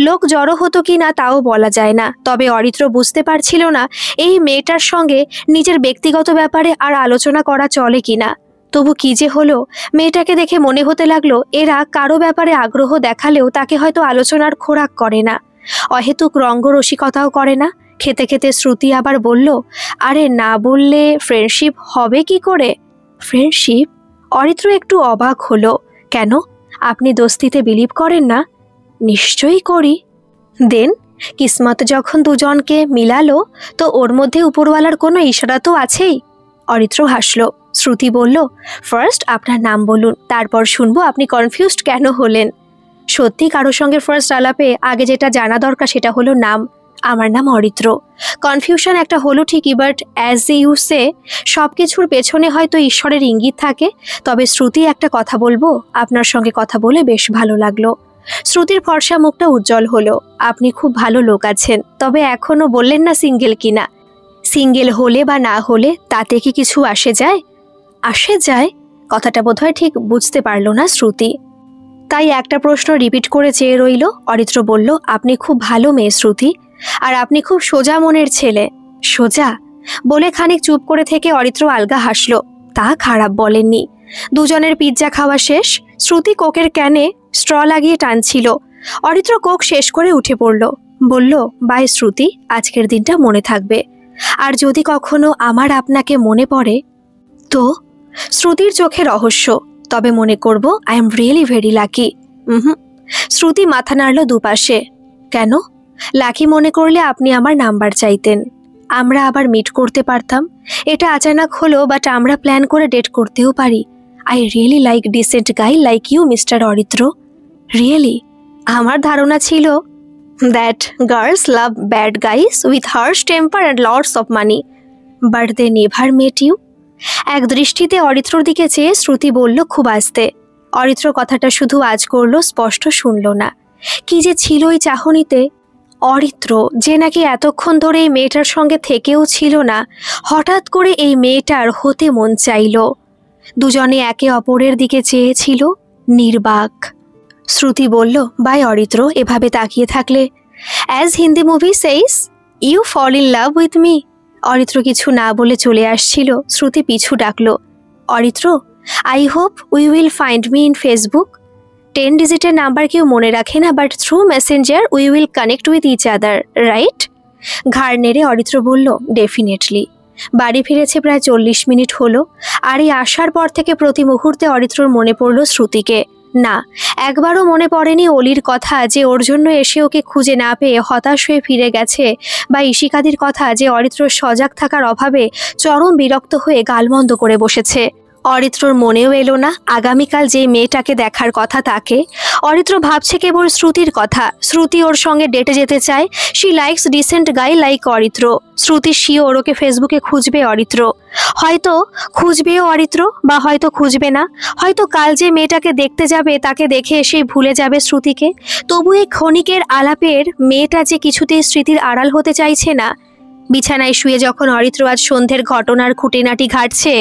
লোক জড়ো হতো কি না তাও বলা যায় না। তবে অরিত্র বুঝতে পারছিল না এই মেয়েটার সঙ্গে নিজের ব্যক্তিগত ব্যাপারে আর আলোচনা করা চলে কিনা। তবু কি যে হলো, মেয়েটাকে দেখে মনে হতে লাগলো এরা কারো ব্যাপারে আগ্রহ দেখালেও তাকে হয়তো আলোচনার খোরাক করে না, অহেতুক রঙ্গরসিকতাও করে না। খেতে খেতে শ্রুতি আবার বলল, আরে না বললে ফ্রেন্ডশিপ হবে কি করে? ফ্রেন্ডশিপ? অরিত্র একটু অবাক হলো। কেন, আপনি দোস্তিতে বিলিভ করেন না? নিশ্চয়ই করি। দেন কিসমত যখন দুজনকে মিলালো তো ওর মধ্যে উপরওয়ালার কোনো ইশারা তো আছেই। অরিত্র হাসল। শ্রুতি বলল, ফার্স্ট আপনার নাম বলুন, তারপর শুনবো আপনি কনফিউজড কেন হলেন। সত্যি কারোর সঙ্গে ফার্স্ট আলাপে আগে যেটা জানা দরকার সেটা হলো নাম। আমার নাম অরিত্র। কনফিউশন একটা হলো ঠিকই, বাট অ্যাজ ইউ সে, সব কিছুর পেছনে হয়তো ঈশ্বরের ইঙ্গিত থাকে। তবে শ্রুতি, একটা কথা বলবো? আপনার সঙ্গে কথা বলে বেশ ভালো লাগলো। শ্রুতির ফর্সা মুখটা উজ্জ্বল হলো। আপনি খুব ভালো লোক আছেন, তবে এখনো বললেন না সিঙ্গেল কিনা। সিঙ্গেল হলে বা না হলে তাতে কি কিছু আসে যায়? আসে যায়? কথাটা বোধহয় ঠিক বুঝতে পারল না শ্রুতি। তাই একটা প্রশ্ন রিপিট করে চেয়ে রইল। অরিত্র বলল, আপনি খুব ভালো মেয়ে শ্রুতি, আর আপনি খুব সোজা মনের ছেলে। সোজা বলে খানিক চুপ করে থেকে অরিত্র আলগা হাসল। তা খারাপ বলেননি। দুজনের পিৎজা খাওয়া শেষ। শ্রুতি কোকের ক্যানে স্ট্র লাগিয়ে টানছিল। অরিত্র কোক শেষ করে উঠে পড়ল। বলল, বাই শ্রুতি, আজকের দিনটা মনে থাকবে। আর যদি কখনো আমার আপনাকে মনে পড়ে তো? শ্রুতির চোখে রহস্য। তবে মনে করব I am really very lucky. Shruti মাথা নাড়ল দুপাশে। কেন? লাকি মনে করলে আপনি আমার নাম্বার চাইতেন, আমরা আবার মিট করতে পারতাম। এটা আচানক হলো, বাট আমরা প্ল্যান করে ডেট করতেও পারি। I really like decent guy like you mister Aritra. Really? আমার ধারণা ছিল that girls love bad guys with harsh temper and lots of money, but they never met you. এক দৃষ্টিতে অরিত্রর দিকে চেয়ে শ্রুতি বলল খুব আস্তে। অরিত্র কথাটা শুধু আজ করলো, স্পষ্ট শুনল না। কি যে ছিল ওই চাহনিতে। অরিত্র যে নাকি এতক্ষণ ধরে এই মেয়েটার সঙ্গে থেকেও ছিল না, হঠাৎ করে এই মেয়েটার হতে মন চাইল। দুজনে একে অপরের দিকে চেয়েছিল নির্বাক। শ্রুতি বলল, বাই অরিত্র, এভাবে তাকিয়ে থাকলে। As Hindi movie says, you fall in love with me. Aritra কিছু না বলে চলে আসছিল। শ্রুতি পিছু ডাকলো, Aritra, I hope we will find me in Facebook. 10 ডিজিটের নাম্বার কেউ মনে রাখে না, but through messenger we will connect with each other, right? ঘাড় নেড়ে অরিত্র বলল, ডেফিনেটলি। বাড়ি ফিরেছে প্রায় 40 মিনিট হলো। আর এই আসার পর থেকে প্রতি মুহূর্তে অরিত্রর মনে পড়ল শ্রুতিকে। না, একবারও মনে পড়েনি অলির কথা যে ওর জন্য এসে ওকে খুঁজে না পেয়ে হতাশ হয়ে ফিরে গেছে, বা ইশিকাদির কথা যে অরিত্রর সজাগ থাকার অভাবে চরম বিরক্ত হয়ে গালমন্দ করে বসেছে। অরিত্রর মনেও এলো না আগামীকাল যে মেয়েটাকে দেখার কথা তাকে। অরিত্র ভাবছে কেবল শ্রুতির কথা। শ্রুতি ওর সঙ্গে ডেটে যেতে চায়। She likes decent guy like Aritra. Shruti sure okay ফেসবুকে খুঁজবে অরিত্র। হয়তো খুঁজবেও অরিত্র, বা হয়তো খুঁজবে না। হয়তো কাল যে মেয়েটাকে দেখতে যাবে তাকে দেখে এসেই ভুলে যাবে শ্রুতিকে। তবু এই ক্ষণিকের আলাপের মেয়েটা যে কিছুতেই স্মৃতির আড়াল হতে চাইছে না। বিছানায় শুয়ে যখন অরিত্র আজ সন্ধ্যের ঘটনার খুঁটিনাটি ঘাটছে,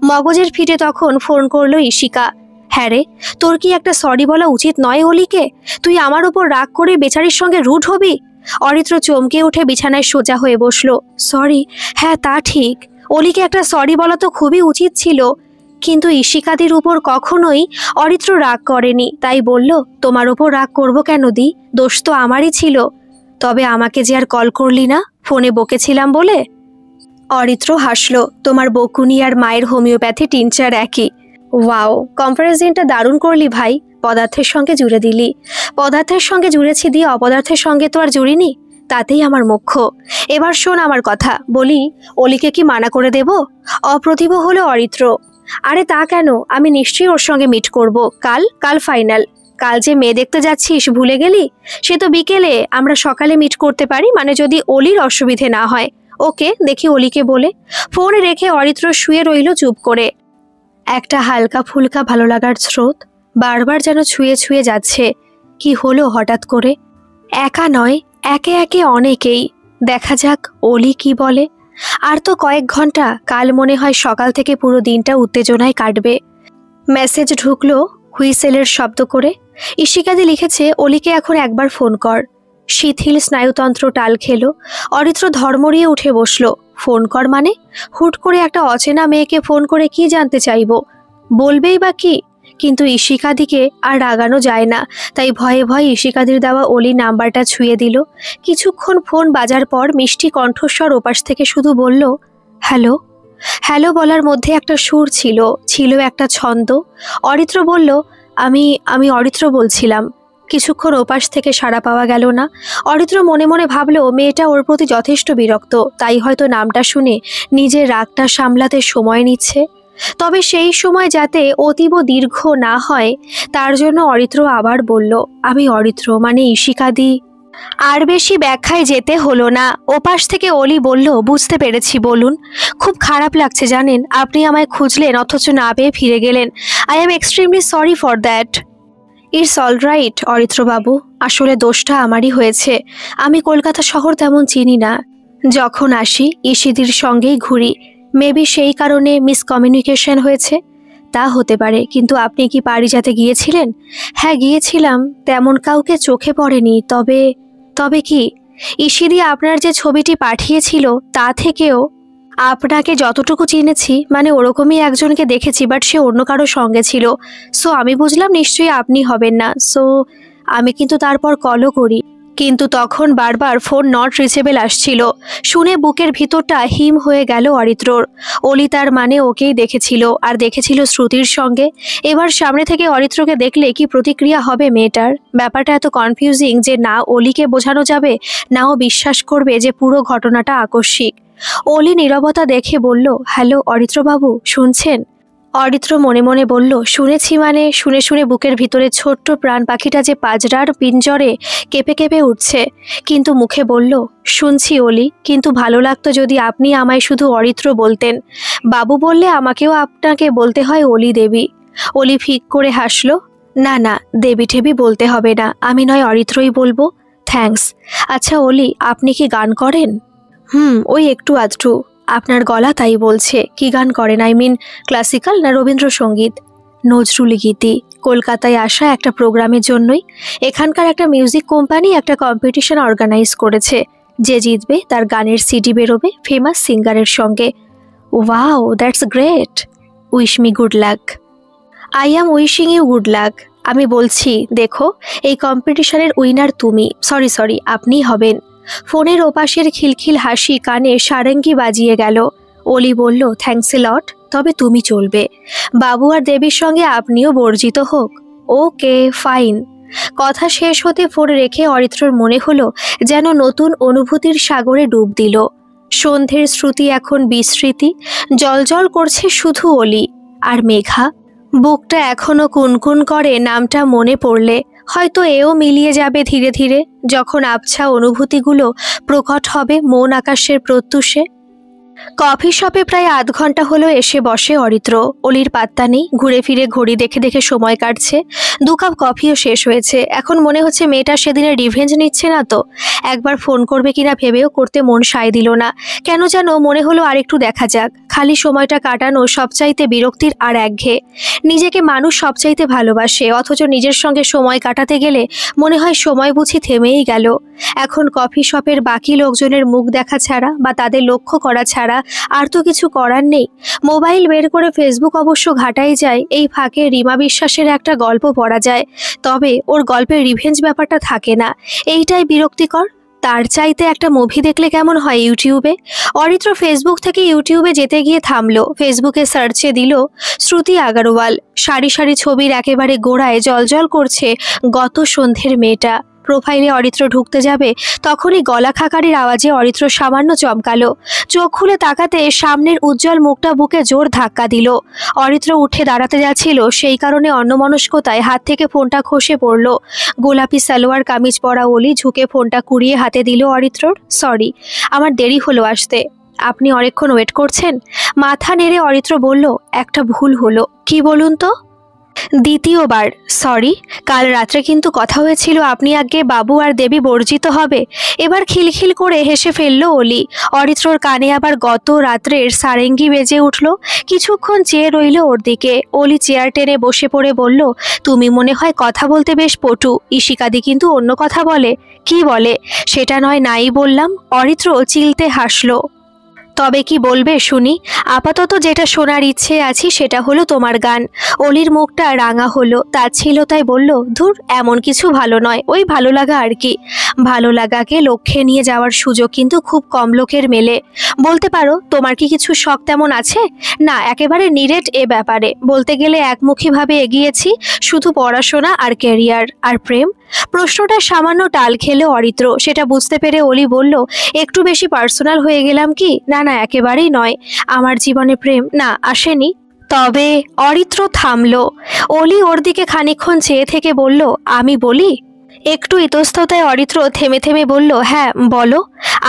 মগজের ফিটে তখন ফোন করলো ইশিকা। হ্যাঁ রে, তোর কি একটা সরি বলা উচিত নয় অলিকে? তুই আমার ওপর রাগ করে বেচারির সঙ্গে রুড হবি? অরিত্র চমকে উঠে বিছানায় সোজা হয়ে বসলো। সরি, হ্যাঁ তা ঠিক, অলিকে একটা সরি বলা তো খুবই উচিত ছিল। কিন্তু ইশিকাদির উপর কখনোই অরিত্র রাগ করেনি। তাই বলল, তোমার ওপর রাগ করবো কেন দি? দোষ তো আমারই ছিল। তবে আমাকে যে আর কল করলি না, ফোনে বকেছিলাম বলে? অরিত্র হাসলো। তোমার বকুনি আর মায়ের হোমিওপ্যাথি টিনচার একই। ওয়াও, কম্পারিজনটা দারুণ করলি ভাই। পদার্থের সঙ্গে জুড়ে দিলি। পদার্থের সঙ্গে জুড়েছি দিয়ে অপদার্থের সঙ্গে তো আর জুড়িনি, তাতেই আমার মুখ্য। এবার শোন আমার কথা। বলি, অলিকে কি মানা করে দেব? অপ্রতিভ হলো অরিত্র। আরে তা কেন, আমি নিশ্চয়ই ওর সঙ্গে মিট করব। কাল ফাইনাল। কাল যে মেয়ে দেখতে যাচ্ছিস ভুলে গেলি? সে তো বিকেলে, আমরা সকালে মিট করতে পারি, মানে যদি অলির অসুবিধে না হয়। ওকে, দেখি অলিকে বলে। ফোন রেখে অরিত্র শুয়ে রইল চুপ করে। একটা হালকা ফুলকা ভালো লাগার স্রোত বারবার যেন ছুঁয়ে ছুঁয়ে যাচ্ছে। কি হলো হঠাৎ করে? একা নয়, একে একে অনেকেই। দেখা যাক অলি কি বলে। আর তো কয়েক ঘন্টা। কাল মনে হয় সকাল থেকে পুরো দিনটা উত্তেজনায় কাটবে। মেসেজ ঢুকলো হুইসেলের শব্দ করে। ইশিকাদি লিখেছে, অলিকে এখন একবার ফোন কর। শিথিল স্নায়ুতন্ত্র টাল খেলো। অরিত্র ধর্মড়িয়ে উঠে বসলো। ফোন কর মানে? হুট করে একটা অচেনা মেয়েকে ফোন করে কি জানতে চাইবো? বলবেই বা কি? কিন্তু ইশিকাদিকে আর রাগানো যায় না। তাই ভয়ে ভয়ে ইশিকাদির দেওয়া অলি নাম্বারটা ছুঁয়ে দিল। কিছুক্ষণ ফোন বাজার পর মিষ্টি কণ্ঠস্বর ওপাশ থেকে শুধু বলল, হ্যালো। হ্যালো বলার মধ্যে একটা সুর ছিল একটা ছন্দ। অরিত্র বলল, আমি অরিত্র বলছিলাম। কিছুক্ষণ ওপাশ থেকে সাড়া পাওয়া গেল না। অরিত্র মনে মনে ভাবল মেয়েটা ওর প্রতি যথেষ্ট বিরক্ত, তাই হয়তো নামটা শুনে নিজের রাগটা সামলাতে সময় নিচ্ছে। তবে সেই সময় যাতে অতীব দীর্ঘ না হয় তার জন্য অরিত্র আবার বলল, আমি অরিত্র মানে ইশিকাদি। আর বেশি ব্যাখ্যায় যেতে হলো না। ওপাশ থেকে অলি বলল, বুঝতে পেরেছি, বলুন। খুব খারাপ লাগছে জানেন, আপনি আমায় খুঁজলেন অথচ না পেয়ে ফিরে গেলেন। I am extremely sorry for that. It's all right অরিত্রবাবু, আসলে দোষটা আমারই হয়েছে। আমি কলকাতা শহর তেমন চিনি না। যখন আসি ইশিদির সঙ্গেই ঘুরি। মেবি সেই কারণে মিসকমিউনিকেশন হয়েছে। তা হতে পারে, কিন্তু আপনি কি পারিজাতে গিয়েছিলেন? হ্যাঁ গিয়েছিলাম, তেমন কাউকে চোখে পড়েনি। তবে কি, ইশিদি আপনার যে ছবিটি পাঠিয়েছিল তা থেকেও আপনাকে যতটুকু চিনেছি, মানে ওরকমই একজনকে দেখেছি, বাট সে অন্য কারো সঙ্গে ছিল। সো আমি বুঝলাম নিশ্চয়ই আপনি হবেন না। সো আমি কিন্তু তারপর কলও করি, কিন্তু তখন বারবার ফোন নট রিচেবল আসছিল। শুনে বুকের ভিতরটা হিম হয়ে গেল অরিত্রর। অলি তার মানে ওকেই দেখেছিল, আর দেখেছিল শ্রুতির সঙ্গে। এবার সামনে থেকে অরিত্রকে দেখলে কি প্রতিক্রিয়া হবে মেয়েটার? ব্যাপারটা এত কনফিউজিং যে না অলিকে বোঝানো যাবে, না ও বিশ্বাস করবে যে পুরো ঘটনাটা আকস্মিক। অলি নীরবতা দেখে বলল, হ্যালো অরিত্রবাবু, শুনছেন? অরিত্র মনে মনে বলল, শুনেছি মানে শুনে শুনে বুকের ভিতরে ছোট্ট প্রাণ পাখিটা যে পাজরার পিঞ্জরে কেঁপে কেঁপে উঠছে, কিন্তু মুখে বলল, শুনছি অলি, কিন্তু ভালো লাগতো যদি আপনি আমায় শুধু অরিত্র বলতেন। বাবু বললে আমাকেও আপনাকে বলতে হয় অলি দেবী। অলি ফিক করে হাসলো, না না, দেবী ঠেবি বলতে হবে না, আমি নয় অরিত্রই বলবো। থ্যাঙ্কস। আচ্ছা অলি, আপনি কি গান করেন? ওই একটু আধটু। আপনার গলা তাই বলছে। কি গান করেন? আই মিন ক্লাসিক্যাল না রবীন্দ্রসঙ্গীত? নজরুলি গীতি। কলকাতায় আসা একটা প্রোগ্রামের জন্যই। এখানকার একটা মিউজিক কোম্পানি একটা কম্পিটিশন অর্গানাইজ করেছে, যে জিতবে তার গানের সিডি বেরোবে ফেমাস সিঙ্গারের সঙ্গে। Wow, that's great. Wish me good luck. I am wishing you good luck. আমি বলছি, দেখো, এই কম্পিটিশনের উইনার তুমি, সরি আপনিই হবেন। ফোনের ওপাশের খিলখিল হাসি কানে সারেঙ্গি বাজিয়ে গেল। অলি বলল, থ্যাঙ্কস এ লট, তবে তুমি চলবে। বাবু আর দেবীর সঙ্গে আপনিও বর্জিত হোক। Okay fine. কথা শেষ হতে ফোন রেখে অরিত্রর মনে হলো যেন নতুন অনুভূতির সাগরে ডুব দিল। সন্ধ্যের শ্রুতি এখন বিস্মৃতি, জলজল করছে শুধু অলি আর মেঘা। বুকটা এখনো কুনকুন করে নামটা মনে পড়লে। হয়তো এও মিলিয়ে যাবে ধীরে ধীরে, যখন আবছা অনুভূতিগুলো প্রকট হবে মন আকাশের প্রত্যুষে। কফি শপে প্রায় আধ ঘন্টা হলো এসে বসে অরিত্র। অলির পাত্তা নেই, ঘুরে ফিরে ঘড়ি দেখে দেখে সময় কাটছে। 2 কাপ কফিও শেষ হয়েছে। এখন মনে হচ্ছে মেয়েটা সেদিনের রিভেঞ্জ নিচ্ছে না তো। একবার ফোন করবে কিনা ভেবেও করতে মন সায় দিল না। কেন যেন মনে হলো আরেকটু দেখা যাক। খালি সময়টা কাটানো সবচাইতে বিরক্তির আর একঘেয়ে। নিজেকে মানুষ সবচাইতে ভালোবাসে, অথচ নিজের সঙ্গে সময় কাটাতে গেলে মনে হয় সময় বুঝি থেমেই গেল। এখন কফি শপের বাকি লোকজনের মুখ দেখা ছাড়া বা তাদের লক্ষ্য করা ছাড়া আর তো কিছু করার নেই। মোবাইল বের করে ফেসবুক অবশ্য ঘাটাই যায়। এই ফাঁকে রিমা বিশ্বাসের একটা গল্প পড়া যায়, তবে ওর গল্পের রিভেঞ্জ ব্যাপারটা থাকে না। এইটাই বিরক্তিকর। তার চাইতে একটা মুভি দেখলে কেমন হয় ইউটিউবে। অরিত্র ফেসবুক থেকে ইউটিউবে যেতে গিয়ে থামলো। ফেসবুকে সার্চে দিল শ্রুতি আগরওয়াল। সারি সারি ছবির একেবারে গোড়ায় জলজল করছে গত সন্ধ্যের মেয়েটা। প্রোফাইলে অরিত্র ঢুকতে যাবে, তখনই গলা খাকারির আওয়াজে অরিত্র সামান্য চমকালো। চোখ খুলে তাকাতে সামনের উজ্জ্বল মুখটা বুকে জোর ধাক্কা দিল। অরিত্র উঠে দাঁড়াতে যাচ্ছিল, সেই কারণে অন্যমনস্কতায় হাত থেকে ফোনটা খসে পড়ল। গোলাপি সালোয়ার কামিজ পরা অলি ঝুঁকে ফোনটা কুড়িয়ে হাতে দিল অরিত্রর। সরি, আমার দেরি হলো আসতে। আপনি অনেকক্ষণ ওয়েট করছেন? মাথা নেড়ে অরিত্র বলল, একটা ভুল হলো। কি বলুন তো? দ্বিতীয়বার সরি। কাল রাত্রে কিন্তু কথা হয়েছিল আপনি আগে বাবু আর দেবী বর্জিত হবে। এবার খিলখিল করে হেসে ফেলল অলি। অরিত্রর কানে আবার গত রাত্রের সারেঙ্গি বেজে উঠল। কিছুক্ষণ চেয়ে রইল ওর দিকে। অলি চেয়ার টেনে বসে পড়ে বলল, তুমি মনে হয় কথা বলতে বেশ পটু। ইশিকাদি কিন্তু অন্য কথা বলে। কি বলে? সেটা নয় নাই বললাম। অরিত্র চিলতে হাসলো। তবে কি বলবে শুনি? আপাতত যেটা শোনার ইচ্ছে আছি সেটা হলো তোমার গান। অলির মুখটা রাঙা হলো। তাচ্ছিল্যতায় বলল, ধুর, এমন কিছু ভালো নয়, ওই ভালো লাগা আর কি। ভালো লাগাকে লক্ষ্যে নিয়ে যাওয়ার সুযোগ কিন্তু খুব কম লোকের মেলে। বলতে পারো, তোমার কি কিছু শখ তেমন আছে? না, একেবারে নিরেট এ ব্যাপারে। বলতে গেলে একমুখীভাবে এগিয়েছি, শুধু পড়াশোনা আর ক্যারিয়ার। আর প্রেম? প্রশ্নটা সামান্য টাল খেলো অরিত্র। সেটা বুঝতে পেরে অলি বলল, একটু বেশি পার্সোনাল হয়ে গেলাম কি? না না, একেবারেই নয়। আমার জীবনে প্রেম না আসেনি। তবে অরিত্র থামলো। অলি ওর দিকে খানিকক্ষণ চেয়ে থেকে বলল, আমি বলি? একটু ইতস্ততায় অরিত্র থেমে থেমে বলল, হ্যাঁ বলো।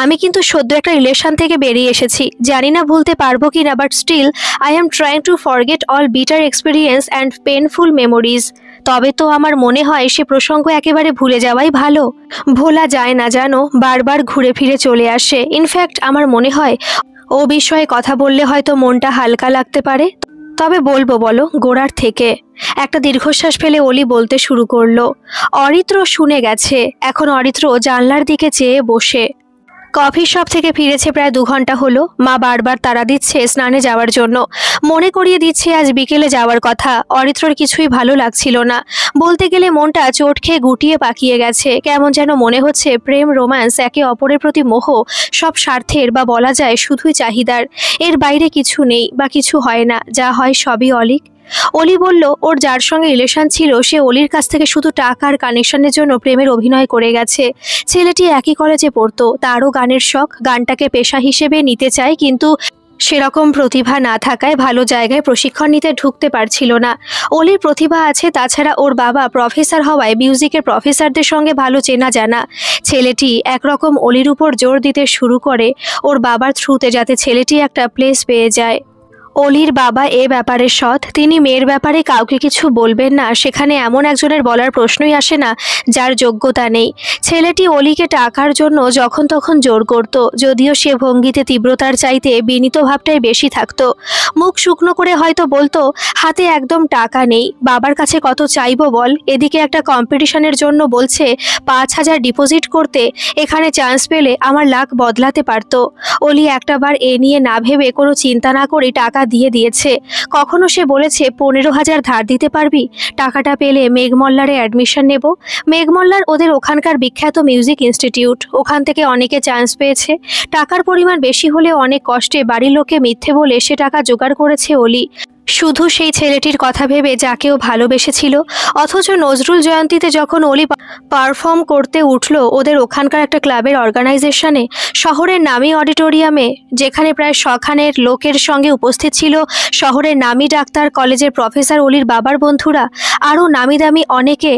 আমি কিন্তু সদ্য একটা রিলেশন থেকে বেরিয়ে এসেছি। জানি না ভুলতে পারবো কিনা, but still I am trying to forget all bitter experience and painful memories. তবে তো আমার মনে হয় সে প্রসঙ্গ একেবারে ভুলে যাওয়াই ভালো। ভোলা যায় না জানো, বারবার ঘুরে ফিরে চলে আসে। ইনফ্যাক্ট আমার মনে হয় ও বিষয়ে কথা বললে হয়তো মনটা হালকা লাগতে পারে। তবে বলবো বলো গোড়ার থেকে? একটা দীর্ঘশ্বাস ফেলে অলি বলতে শুরু করলো। অরিত্র শুনে গেছে। এখন অরিত্র জানলার দিকে চেয়ে বসে। কফি শপ থেকে ফিরেছে প্রায় 2 ঘন্টা হলো। মা বারবার তাড়া দিচ্ছে স্নানে যাওয়ার জন্য। মনে করিয়ে দিচ্ছে আজ বিকেলে যাওয়ার কথা। অরিত্রর কিছুই ভালো লাগছিল না। বলতে গেলে মনটা চোট খেয়ে গুটিয়ে পাকিয়ে গেছে। কেমন যেন মনে হচ্ছে প্রেম, রোম্যান্স, একে অপরের প্রতি মোহ সব স্বার্থের, বা বলা যায় শুধুই চাহিদার। এর বাইরে কিছু নেই বা কিছু হয় না। যা হয় সবই অলীক। অলি বলল, ওর যার সঙ্গে রিলেশন ছিল সে অলির কাছ থেকে শুধু টাকার কানেকশনের জন্য প্রেমের অভিনয় করে গেছে। ছেলেটি একই কলেজে পড়তো, তারও গানের শখ, গানটাকে পেশা হিসেবে নিতে চায়, কিন্তু সেরকম প্রতিভা না থাকায় ভালো জায়গায় প্রশিক্ষণ নিতে ঢুকতে পারছিল না। অলির প্রতিভা আছে, তাছাড়া ওর বাবা প্রফেসর হওয়ায় মিউজিকের প্রফেসরদের সঙ্গে ভালো চেনা জানা। ছেলেটি একরকম অলির উপর জোর দিতে শুরু করে ওর বাবার থ্রুতে, যাতে ছেলেটি একটা প্লেস পেয়ে যায়। অলির বাবা এ ব্যাপারে সৎ, তিনি মেয়ের ব্যাপারে কাউকে কিছু বলবেন না। সেখানে এমন একজনের বলার প্রশ্নই আসে না যার যোগ্যতা নেই। ছেলেটি অলিকে টাকার জন্য যখন তখন জোর করত, যদিও সে ভঙ্গিতে তীব্রতার চাইতে বিনীত ভাবটাই বেশি থাকতো। মুখ শুকনো করে হয়তো বলতো, হাতে একদম টাকা নেই, বাবার কাছে কত চাইবো বল। এদিকে একটা কম্পিটিশনের জন্য বলছে 5,000 ডিপোজিট করতে, এখানে চান্স পেলে আমার লাক বদলাতে পারতো। অলি একটাবার এ নিয়ে না ভেবে কোনো চিন্তা না করে টাকা দিয়ে দিয়েছে। কখনো সে বলেছে 15,000 ধার দিতে পারবি, টাকাটা পেলে মেঘমল্লারে অ্যাডমিশন নেব। মেঘমল্লার ওদের ওখানকার বিখ্যাত মিউজিক ইনস্টিটিউট, ওখান থেকে অনেকে চান্স পেয়েছে। টাকার পরিমাণ বেশি হলে অনেক কষ্টে বাড়ির লোককে মিথ্যে বলে সে টাকা জোগাড় করেছে অলি, শুধু সেই ছেলেটির কথা ভেবে যাকেও ভালোবেসেছিল। অথচ নজরুল জয়ন্তীতে যখন অলি পারফর্ম করতে উঠল ওদের ওখানকার একটা ক্লাবের অর্গানাইজেশনে, শহরের নামী অডিটোরিয়ামে, যেখানে প্রায় 100 লোকের সঙ্গে উপস্থিত ছিল শহরের নামী ডাক্তার, কলেজের প্রফেসর, অলির বাবার বন্ধুরা, আরও নামি দামি অনেকে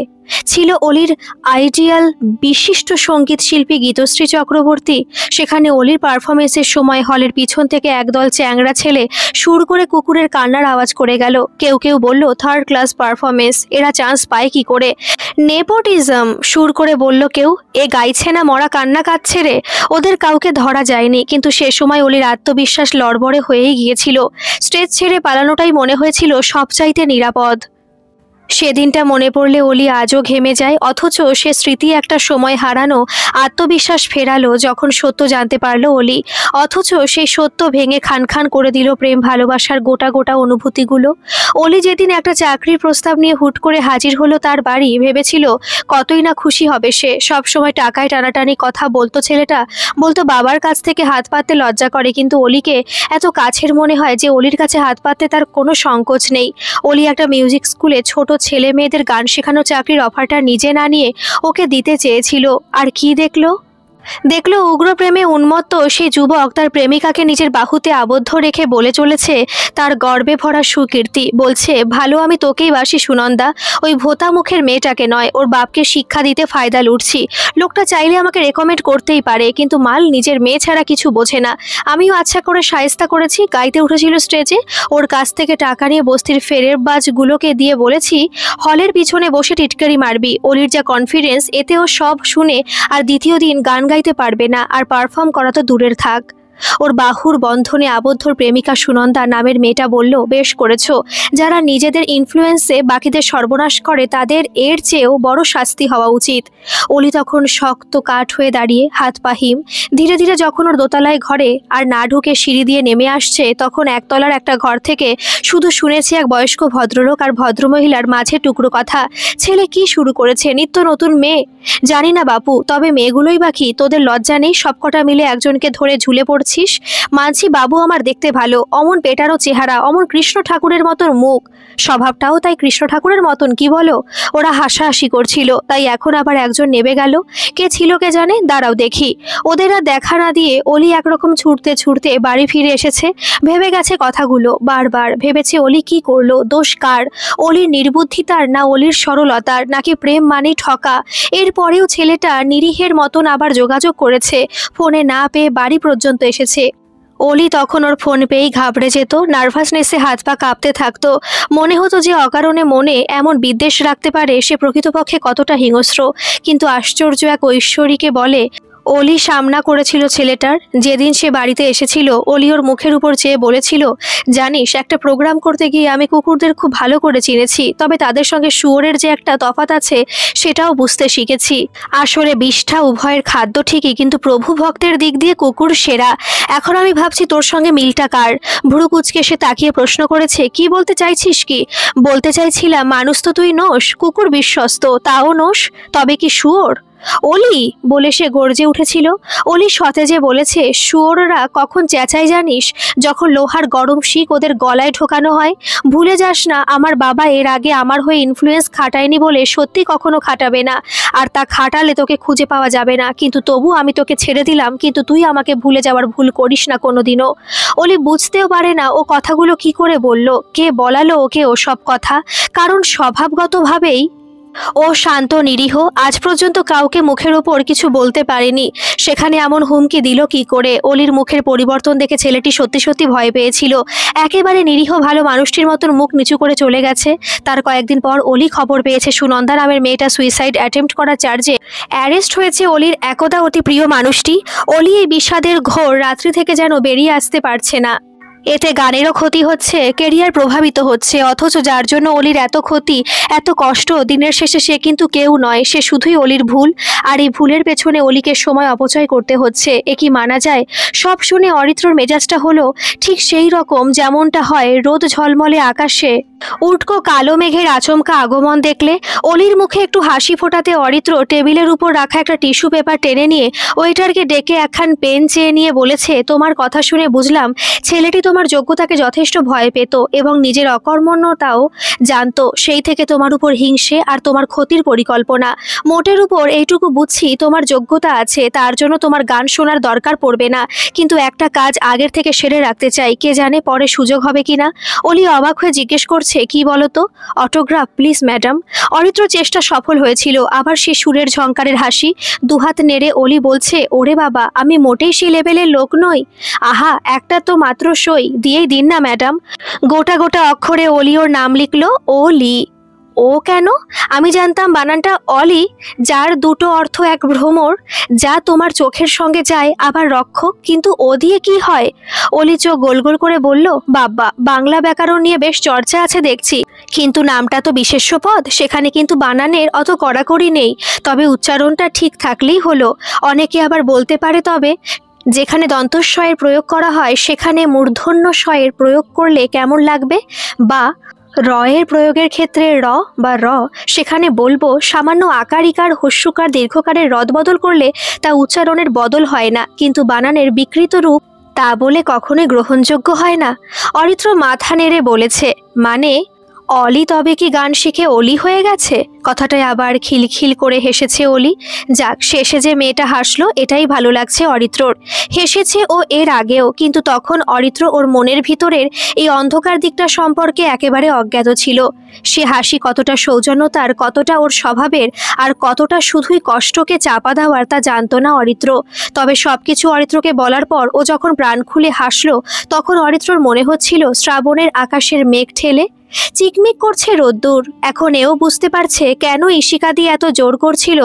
ছিল, অলির আইডিয়াল বিশিষ্ট সঙ্গীত শিল্পী গীতশ্রী চক্রবর্তী। সেখানে অলির পারফরমেন্সের সময় হলের পিছন থেকে একদল চ্যাংড়া ছেলে সুর করে কুকুরের কান্নার আওয়াজ করে গেল। কেউ কেউ বলল 3rd ক্লাস পারফরমেন্স, এরা চান্স পায় কি করে। নেপোটিজম সুর করে বলল কেউ, এ গাইছে না মরা কান্না কাচ্ছে রে। ওদের কাউকে ধরা যায়নি, কিন্তু সে সময় অলির আত্মবিশ্বাস লড়বড়ে হয়েই গিয়েছিল। স্টেজ ছেড়ে পালানোটাই মনে হয়েছিল সবচাইতে নিরাপদ। সেদিনটা মনে পড়লে অলি আজও ঘেমে যায়। অথচ সে স্মৃতি একটা সময় হারানো আত্মবিশ্বাস ফেরালো যখন সত্য জানতে পারলো অলি। অথচ সেই সত্য ভেঙে খান খান করে দিল প্রেম ভালোবাসার গোটা গোটা অনুভূতিগুলো। অলি যেদিন একটা চাকরির প্রস্তাব নিয়ে হুট করে হাজির হলো তার বাড়ি, ভেবেছিল কতই না খুশি হবে সে। সব সময় টাকায় টানাটানি কথা বলতো ছেলেটা, বলতো বাবার কাছ থেকে হাত পাততে লজ্জা করে, কিন্তু অলিকে এত কাছের মনে হয় যে অলির কাছে হাত পাততে তার কোনো সংকোচ নেই। অলি একটা মিউজিক স্কুলে ছোট ছেলে মেয়েদের গান শেখানো চাকরির অফারটা নিজে না নিয়ে ওকে দিতে চেয়েছিল। আর কি দেখলো উগ্র প্রেমে উন্মত্ত সেই যুবক তার প্রেমিকাকে নিজের বাহুতে আবদ্ধ রেখে বলে চলেছে তার গর্বে ভরা সুকীর্তি। বলছে, ভালো আমি তোকেই বাসি সুনন্দা, ওই ভোতা মুখের মেয়েটাকে নয়। ওর বাপকে শিক্ষা দিতে ফায়দা লুটছি। লোকটা চাইলে আমাকে রেকমেন্ড করতেই পারে, কিন্তু মাল নিজের মেয়ে ছাড়া কিছু বোঝে না। আমিও আচ্ছা করে শায়েস্তা করেছি, গাইতে উঠেছিল স্টেজে। ওর কাছ থেকে টাকা নিয়ে বস্তির ফেরের বাজগুলোকে দিয়ে বলেছি হলের পিছনে বসে টিটকারি মারবি। অলির যা কনফিডেন্স, এতেও সব শুনে আর দ্বিতীয় দিন গান গাইতে পারবে না, আর পারফর্ম করা তো দূরের থাক। ওর বাহুর বন্ধনে আবদ্ধ প্রেমিকা সুনন্দা নামের মেয়েটা বলল, বেশ করেছো। যারা নিজেদের ইনফ্লুয়েন্সে বাকিদের সর্বনাশ করে তাদের এর চেয়েও বড় শাস্তি হওয়া উচিত। অলি তখন শক্ত কাঠ হয়ে দাঁড়িয়ে, হাত পা হিম। ধীরে ধীরে যখন ওর দোতলায় ঘরে আর না ঢুকে সিঁড়ি দিয়ে নেমে আসছে, তখন একতলার একটা ঘর থেকে শুধু শুনেছি এক বয়স্ক ভদ্রলোক আর ভদ্রমহিলার মাঝে টুকরো কথা। ছেলে কি শুরু করেছে, নিত্য নতুন মেয়ে। জানি না বাপু, তবে মেয়েগুলোই বাকি, তোদের লজ্জা নেই? সবকটা মিলে একজনকে ধরে ঝুলে পড়ছিস। মানছি বাবু আমার দেখতে ভালো, অমন পেটানো চেহারা, অমন কৃষ্ণ ঠাকুরের মতন মুখ, স্বভাবটাও তাই কৃষ্ণ ঠাকুরের মতন, কি বলো? ওরা হাসাহাসি করছিল, তাই এখন আবার একজন নেবে গেল। কে ছিল কে জানে, দাঁড়াও দেখি। ওদের আর দেখা না দিয়ে অলি একরকম ছুটতে ছুটতে বাড়ি ফিরে এসেছে। ভেবে গেছে কথাগুলো বারবার, ভেবেছে অলি কি করলো, দোষ কার? অলির নির্বুদ্ধিতার, না অলির সরলতার, নাকি প্রেম মানেই ঠকা? এরপরেও ছেলেটা নিরীহের মতন আবার যোগাযোগ করেছে, ফোনে না পেয়ে বাড়ি পর্যন্ত এসেছে। অলি তখন ওর ফোন পেয়েই ঘাবড়ে যেত, নার্ভাসনেসে হাত পা কাঁপতে থাকতো। মনে হতো যে অকারণে মনে এমন বিদ্বেষ রাখতে পারে সে প্রকৃতপক্ষে কতটা হিংস্র। কিন্তু আশ্চর্য এক ঐশ্বরীকে বলে অলি সামনা করেছিল ছেলেটার। যেদিন সে বাড়িতে এসেছিল, অলি ওর মুখের উপর চেয়ে বলেছিল, জানিস, একটা প্রোগ্রাম করতে গিয়ে আমি কুকুরদের খুব ভালো করে চিনেছি, তবে তাদের সঙ্গে শুয়োরের যে একটা তফাৎ আছে সেটাও বুঝতে শিখেছি। আসলে বিষ্ঠা উভয়ের খাদ্য ঠিকই, কিন্তু প্রভু ভক্তের দিক দিয়ে কুকুর সেরা। এখন আমি ভাবছি তোর সঙ্গে মিলটা কার। ভ্রু কুচকে সে তাকিয়ে প্রশ্ন করেছে, কি বলতে চাইছিস কি? বলতে চাইছিলাম, মানুষ তো তুই নোস, কুকুর বিশ্বস্ত, তাও নোস, তবে কি শুয়োর? অলি বলে সে গর্জে উঠেছিল। অলি সতেজে বলেছে, শুয়োররা কখন চেঁচায় জানিস? যখন লোহার গরম শিক ওদের গলায় ঢোকানো হয়। ভুলে যাস না, আমার বাবা এর আগে আমার হয়ে ইনফ্লুয়েন্স খাটায়নি বলে সত্যি কখনো খাটাবে না, আর তা খাটালে তোকে খুঁজে পাওয়া যাবে না। কিন্তু তবু আমি তোকে ছেড়ে দিলাম, কিন্তু তুই আমাকে ভুলে যাওয়ার ভুল করিস না কোনোদিনও। অলি বুঝতেও পারে না ও কথাগুলো কি করে বলল, কে বলালো ওকে ওসব কথা। কারণ স্বভাবগতভাবেই ও শান্ত নিরীহ, আজ পর্যন্ত কাউকে মুখের ওপর কিছু বলতে পারেনি। সেখানে এমন হুমকি দিল কি করে? অলির মুখের পরিবর্তন দেখে ছেলেটি সত্যি সত্যি ভয় পেয়েছিল। একেবারে নিরীহ ভালো মানুষটির মতন মুখ নিচু করে চলে গেছে। তার কয়েকদিন পর অলি খবর পেয়েছে সুনন্দা নামের মেয়েটা সুইসাইড অ্যাটেম্প্ট করার চার্জে অ্যারেস্ট হয়েছে। অলির একদা অতি প্রিয় মানুষটি। অলি এই বিষাদের ঘোর রাত্রি থেকে যেন বেরিয়ে আসতে পারছে না। এতে গানেরও ক্ষতি হচ্ছে, কেরিয়ার প্রভাবিত হচ্ছে, অথচ যার জন্য অলির এত ক্ষতি, এত কষ্ট, দিনের শেষে সে কিন্তু কেউ নয়, সে শুধুই অলির ভুল। আর এই ভুলের পেছনে অলিকে সময় অপচয় করতে হচ্ছে। এ কি মানা যায়? সব শুনে অরিত্রর মেজাজটা হলো ঠিক সেই রকম যেমনটা হয় রোদ ঝলমলে আকাশে উটকো কালো মেঘের আচমকা আগমন দেখলে। অলির মুখে একটু হাসি ফোটাতে অরিত্র টেবিলের উপর রাখা একটা টিস্যু পেপার টেনে নিয়ে ওয়েটারকে ডেকে একখান পেন চেয়ে নিয়ে বলেছে, তোমার কথা শুনে বুঝলাম ছেলেটি তোমার যোগ্যতাকে যথেষ্ট ভয় পেত এবং নিজের অকর্মণ্যতাও জানতো। সেই থেকে তোমার উপর হিংসে আর তোমার ক্ষতির পরিকল্পনা। মোটের উপর এইটুকু বুঝছি তোমার যোগ্যতা আছে, তার জন্য তোমার গান শোনার দরকার পড়বে না। কিন্তু একটা কাজ আগের থেকে সেরে রাখতে চাই, কে জানে পরে সুযোগ হবে কিনা। অলি অবাক হয়ে জিজ্ঞেস করছে, কি বলতো? Autograph please madam. অরিত্র চেষ্টা সফল হয়েছিল। আবার সে সুরের ঝংকারের হাসি। দুহাত নেড়ে অলি বলছে, ওরে বাবা, আমি মোটেই সেই লেভেলের লোক নই। আহা, একটা তো মাত্র সই দিয়েই দিন না ম্যাডাম। গোটা গোটা অক্ষরে অলি ওর নাম লিখলো। অলি। ও কেন? আমি জানতাম বানানটা অলি, যার দুটো অর্থ এক ভ্রমর, যা তোমার চোখের সঙ্গে যায় আবার রক্ষক। কিন্তু ও দিয়ে কি হয়? অলি চোখ গোল গোল করে বলল, বাবা, বাংলা ব্যাকরণ নিয়ে বেশ চর্চা আছে দেখছি, কিন্তু নামটা তো বিশেষ্য পদ, সেখানে কিন্তু বানানের অত কড়াকড়ি নেই। তবে উচ্চারণটা ঠিক থাকলেই হলো। অনেকে আবার বলতে পারে, তবে যেখানে দন্তস্বয়ের প্রয়োগ করা হয় সেখানে মূর্ধন্য স্বয়ের প্রয়োগ করলে কেমন লাগবে? বা রয়ের প্রয়োগের ক্ষেত্রে র বা র, সেখানে বলবো সামান্য আকার ইকার হস্যকার দীর্ঘকারের রদবদল করলে তা উচ্চারণের বদল হয় না, কিন্তু বানানের বিকৃত রূপ তা বলে কখনোই গ্রহণযোগ্য হয় না। অরিত্র মাথা নেড়ে বলেছে, মানে অলি তবে কি গান শিখে অলি হয়ে গেছে? কথাটায় আবার খিলখিল করে হেসেছে অলি। যাক, শেষে যে মেয়েটা হাসলো এটাই ভালো লাগছে অরিত্রর। হেসেছে ও এর আগেও, কিন্তু তখন অরিত্র ওর মনের ভিতরের এই অন্ধকার দিকটা সম্পর্কে একেবারে অজ্ঞাত ছিল। সে হাসি কতটা সৌজন্যতার, কতটা ওর স্বভাবের, আর কতটা শুধুই কষ্টকে চাপা দেওয়ার তা জানতো না অরিত্র। তবে সবকিছু অরিত্রকে বলার পর ও যখন প্রাণ খুলে হাসলো, তখন অরিত্রর মনে হচ্ছিল শ্রাবণের আকাশের মেঘ ঠেলে চিকমিক করছে রোদ্দুর। এখন এও বুঝতে পারছে কেন ইশিকাদি এত জোর করছিল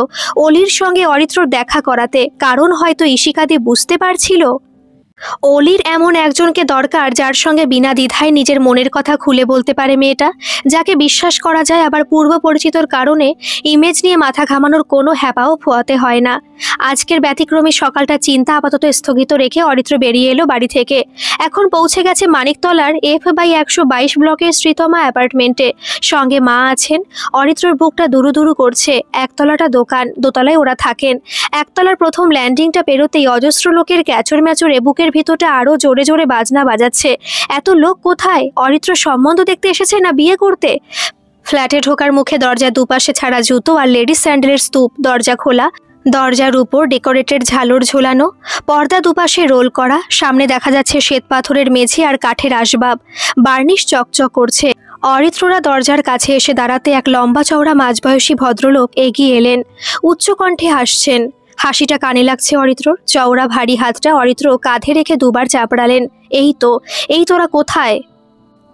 অলির সঙ্গে অরিত্রর দেখা করাতে। কারণ হয়তো ইশিকাদি বুঝতে পারছিল অলির এমন একজনকে দরকার, যার সঙ্গে বিনা দ্বিধায় নিজের মনের কথা খুলে বলতে পারে মেয়েটা, যাকে বিশ্বাস করা যায়। আবার পূর্ব পরিচিতর কারণে ইমেজ নিয়ে মাথা ঘামানোর কোনো হ্যাপাও ফোয়াতে হয় না। আজকের ব্যতিক্রমী সকালটা চিন্তা আপাতত স্থগিত রেখে অরিত্র বেরিয়ে এলো বাড়ি থেকে। এখন পৌঁছে গেছে মানিকতলার F/122 ব্লকের শ্রীতমা অ্যাপার্টমেন্টে। সঙ্গে মা আছেন। অরিত্রর বুকটা দুরু দুরু করছে। একতলাটা দোকান, দোতলায় ওরা থাকেন। একতলার প্রথম ল্যান্ডিংটা পেরোতেই অজস্র লোকের ক্যাচর ম্যাচরে বুকের ভিতরটা আরো জোরে জোরে বাজনা বাজাচ্ছে। এত লোক কোথায়? অরিত্র সম্বন্ধ দেখতে এসেছে না বিয়ে করতে? ফ্ল্যাটে ঢোকার মুখে দরজার দুপাশে ছাড়া জুতো আর লেডিস স্যান্ডেলের স্তূপ, দরজা খোলা, দরজার উপর ডেকোরেটেড ঝালর ঝোলানো, পর্দা দুপাশে রোল করা, সামনে দেখা যাচ্ছে শ্বেত পাথরের মেঝে আর কাঠের আসবাব, বার্নিশ চকচক করছে। অরিত্ররা দরজার কাছে এসে দাঁড়াতে এক লম্বা চওড়া মাঝবয়সী ভদ্রলোক এগিয়ে এলেন। উচ্চকণ্ঠে হাসছেন। হাসিটা কানে লাগছে অরিত্রর। চওড়া ভারী হাতটা অরিত্র কাঁধে রেখে দুবার চাপড়ালেন। এই তোরা কোথায়?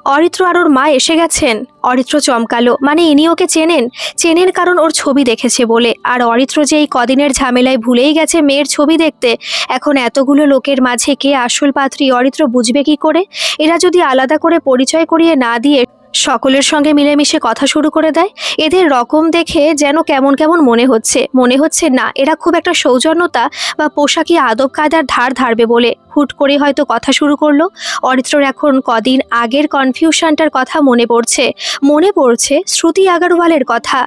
অরিত্র আর ওর মা এসে গেছেন। অরিত্র চমকালো। মানে ইনি ওকে চেনেন কারণ ওর ছবি দেখেছে বলে। আর অরিত্র যে এই কদিনের ঝামেলায় ভুলেই গেছে মেয়ের ছবি দেখতে। এখন এতগুলো লোকের মাঝে কে আসল পাত্রী অরিত্র বুঝবে কি করে? এরা যদি আলাদা করে পরিচয় করিয়ে না দিয়ে সকলের সঙ্গে মিলেমিশে কথা শুরু করে দেয়, এদের রকম দেখে যেন কেমন কেমন মনে হচ্ছে না এরা খুব একটা সৌজন্যতা বা পোশাকি আদব কায়দার ধার ধারবে বলে। হুট করে হয়তো কথা শুরু করলো। অরিত্রর এখন কদিন আগের কনফিউশনটার কথা মনে পড়ছে শ্রুতি আগারওয়ালের কথা।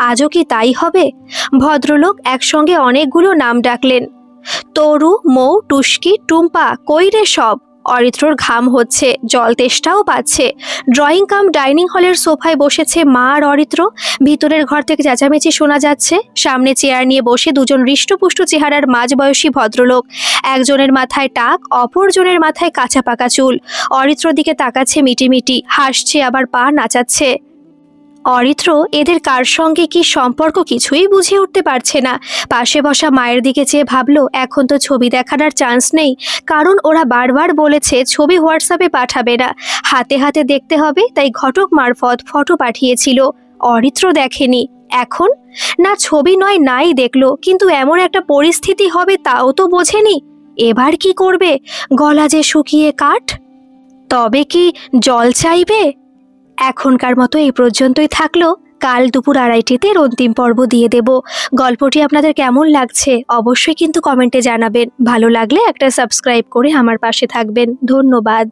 আজও কি তাই হবে? ভদ্রলোক একসঙ্গে অনেকগুলো নাম ডাকলেন। তরু, মৌ, টুস্কি, টুম্পা, কই রে সব? অরিত্রর ঘাম হচ্ছে, জল তেষ্টাও পাচ্ছে। ড্রয়িং কাম ডাইনিং হলের সোফায় বসেছে মা আর অরিত্র। ভিতরের ঘর থেকে চেঁচামেচি শোনা যাচ্ছে। সামনে চেয়ার নিয়ে বসে দুজন হৃষ্টপুষ্ট চেহারার মাঝবয়সী ভদ্রলোক। একজনের মাথায় টাক, অপরজনের মাথায় কাঁচা পাকা চুল। অরিত্রর দিকে তাকাচ্ছে মিটিমিটি, হাসছে আবার পা নাচাচ্ছে। অরিত্র এদের কার সঙ্গে কি সম্পর্ক কিছুই বুঝে উঠতে পারছে না। পাশে বসা মায়ের দিকে চেয়ে ভাবলো এখন তো ছবি দেখানোর চান্স নেই, কারণ ওরা বারবার বলেছে ছবি হোয়াটসঅ্যাপে পাঠাবে না, হাতে হাতে দেখতে হবে, তাই ঘটক মারফত ফটো পাঠিয়েছিল। অরিত্র দেখেনি। এখন না ছবি নয় নাই দেখলো, কিন্তু এমন একটা পরিস্থিতি হবে তাও তো বোঝেনি। এবার কি করবে? গলা যে শুকিয়ে কাঠ। তবে কি জল চাইবে? এখনকার মতো এই পর্যন্তই থাকলো। কাল দুপুর 2:30-তে অন্তিম পর্ব দিয়ে দেব। গল্পটি আপনাদের কেমন লাগছে অবশ্যই কিন্তু কমেন্টে জানাবেন। ভালো লাগলে একটা সাবস্ক্রাইব করে আমার পাশে থাকবেন। ধন্যবাদ।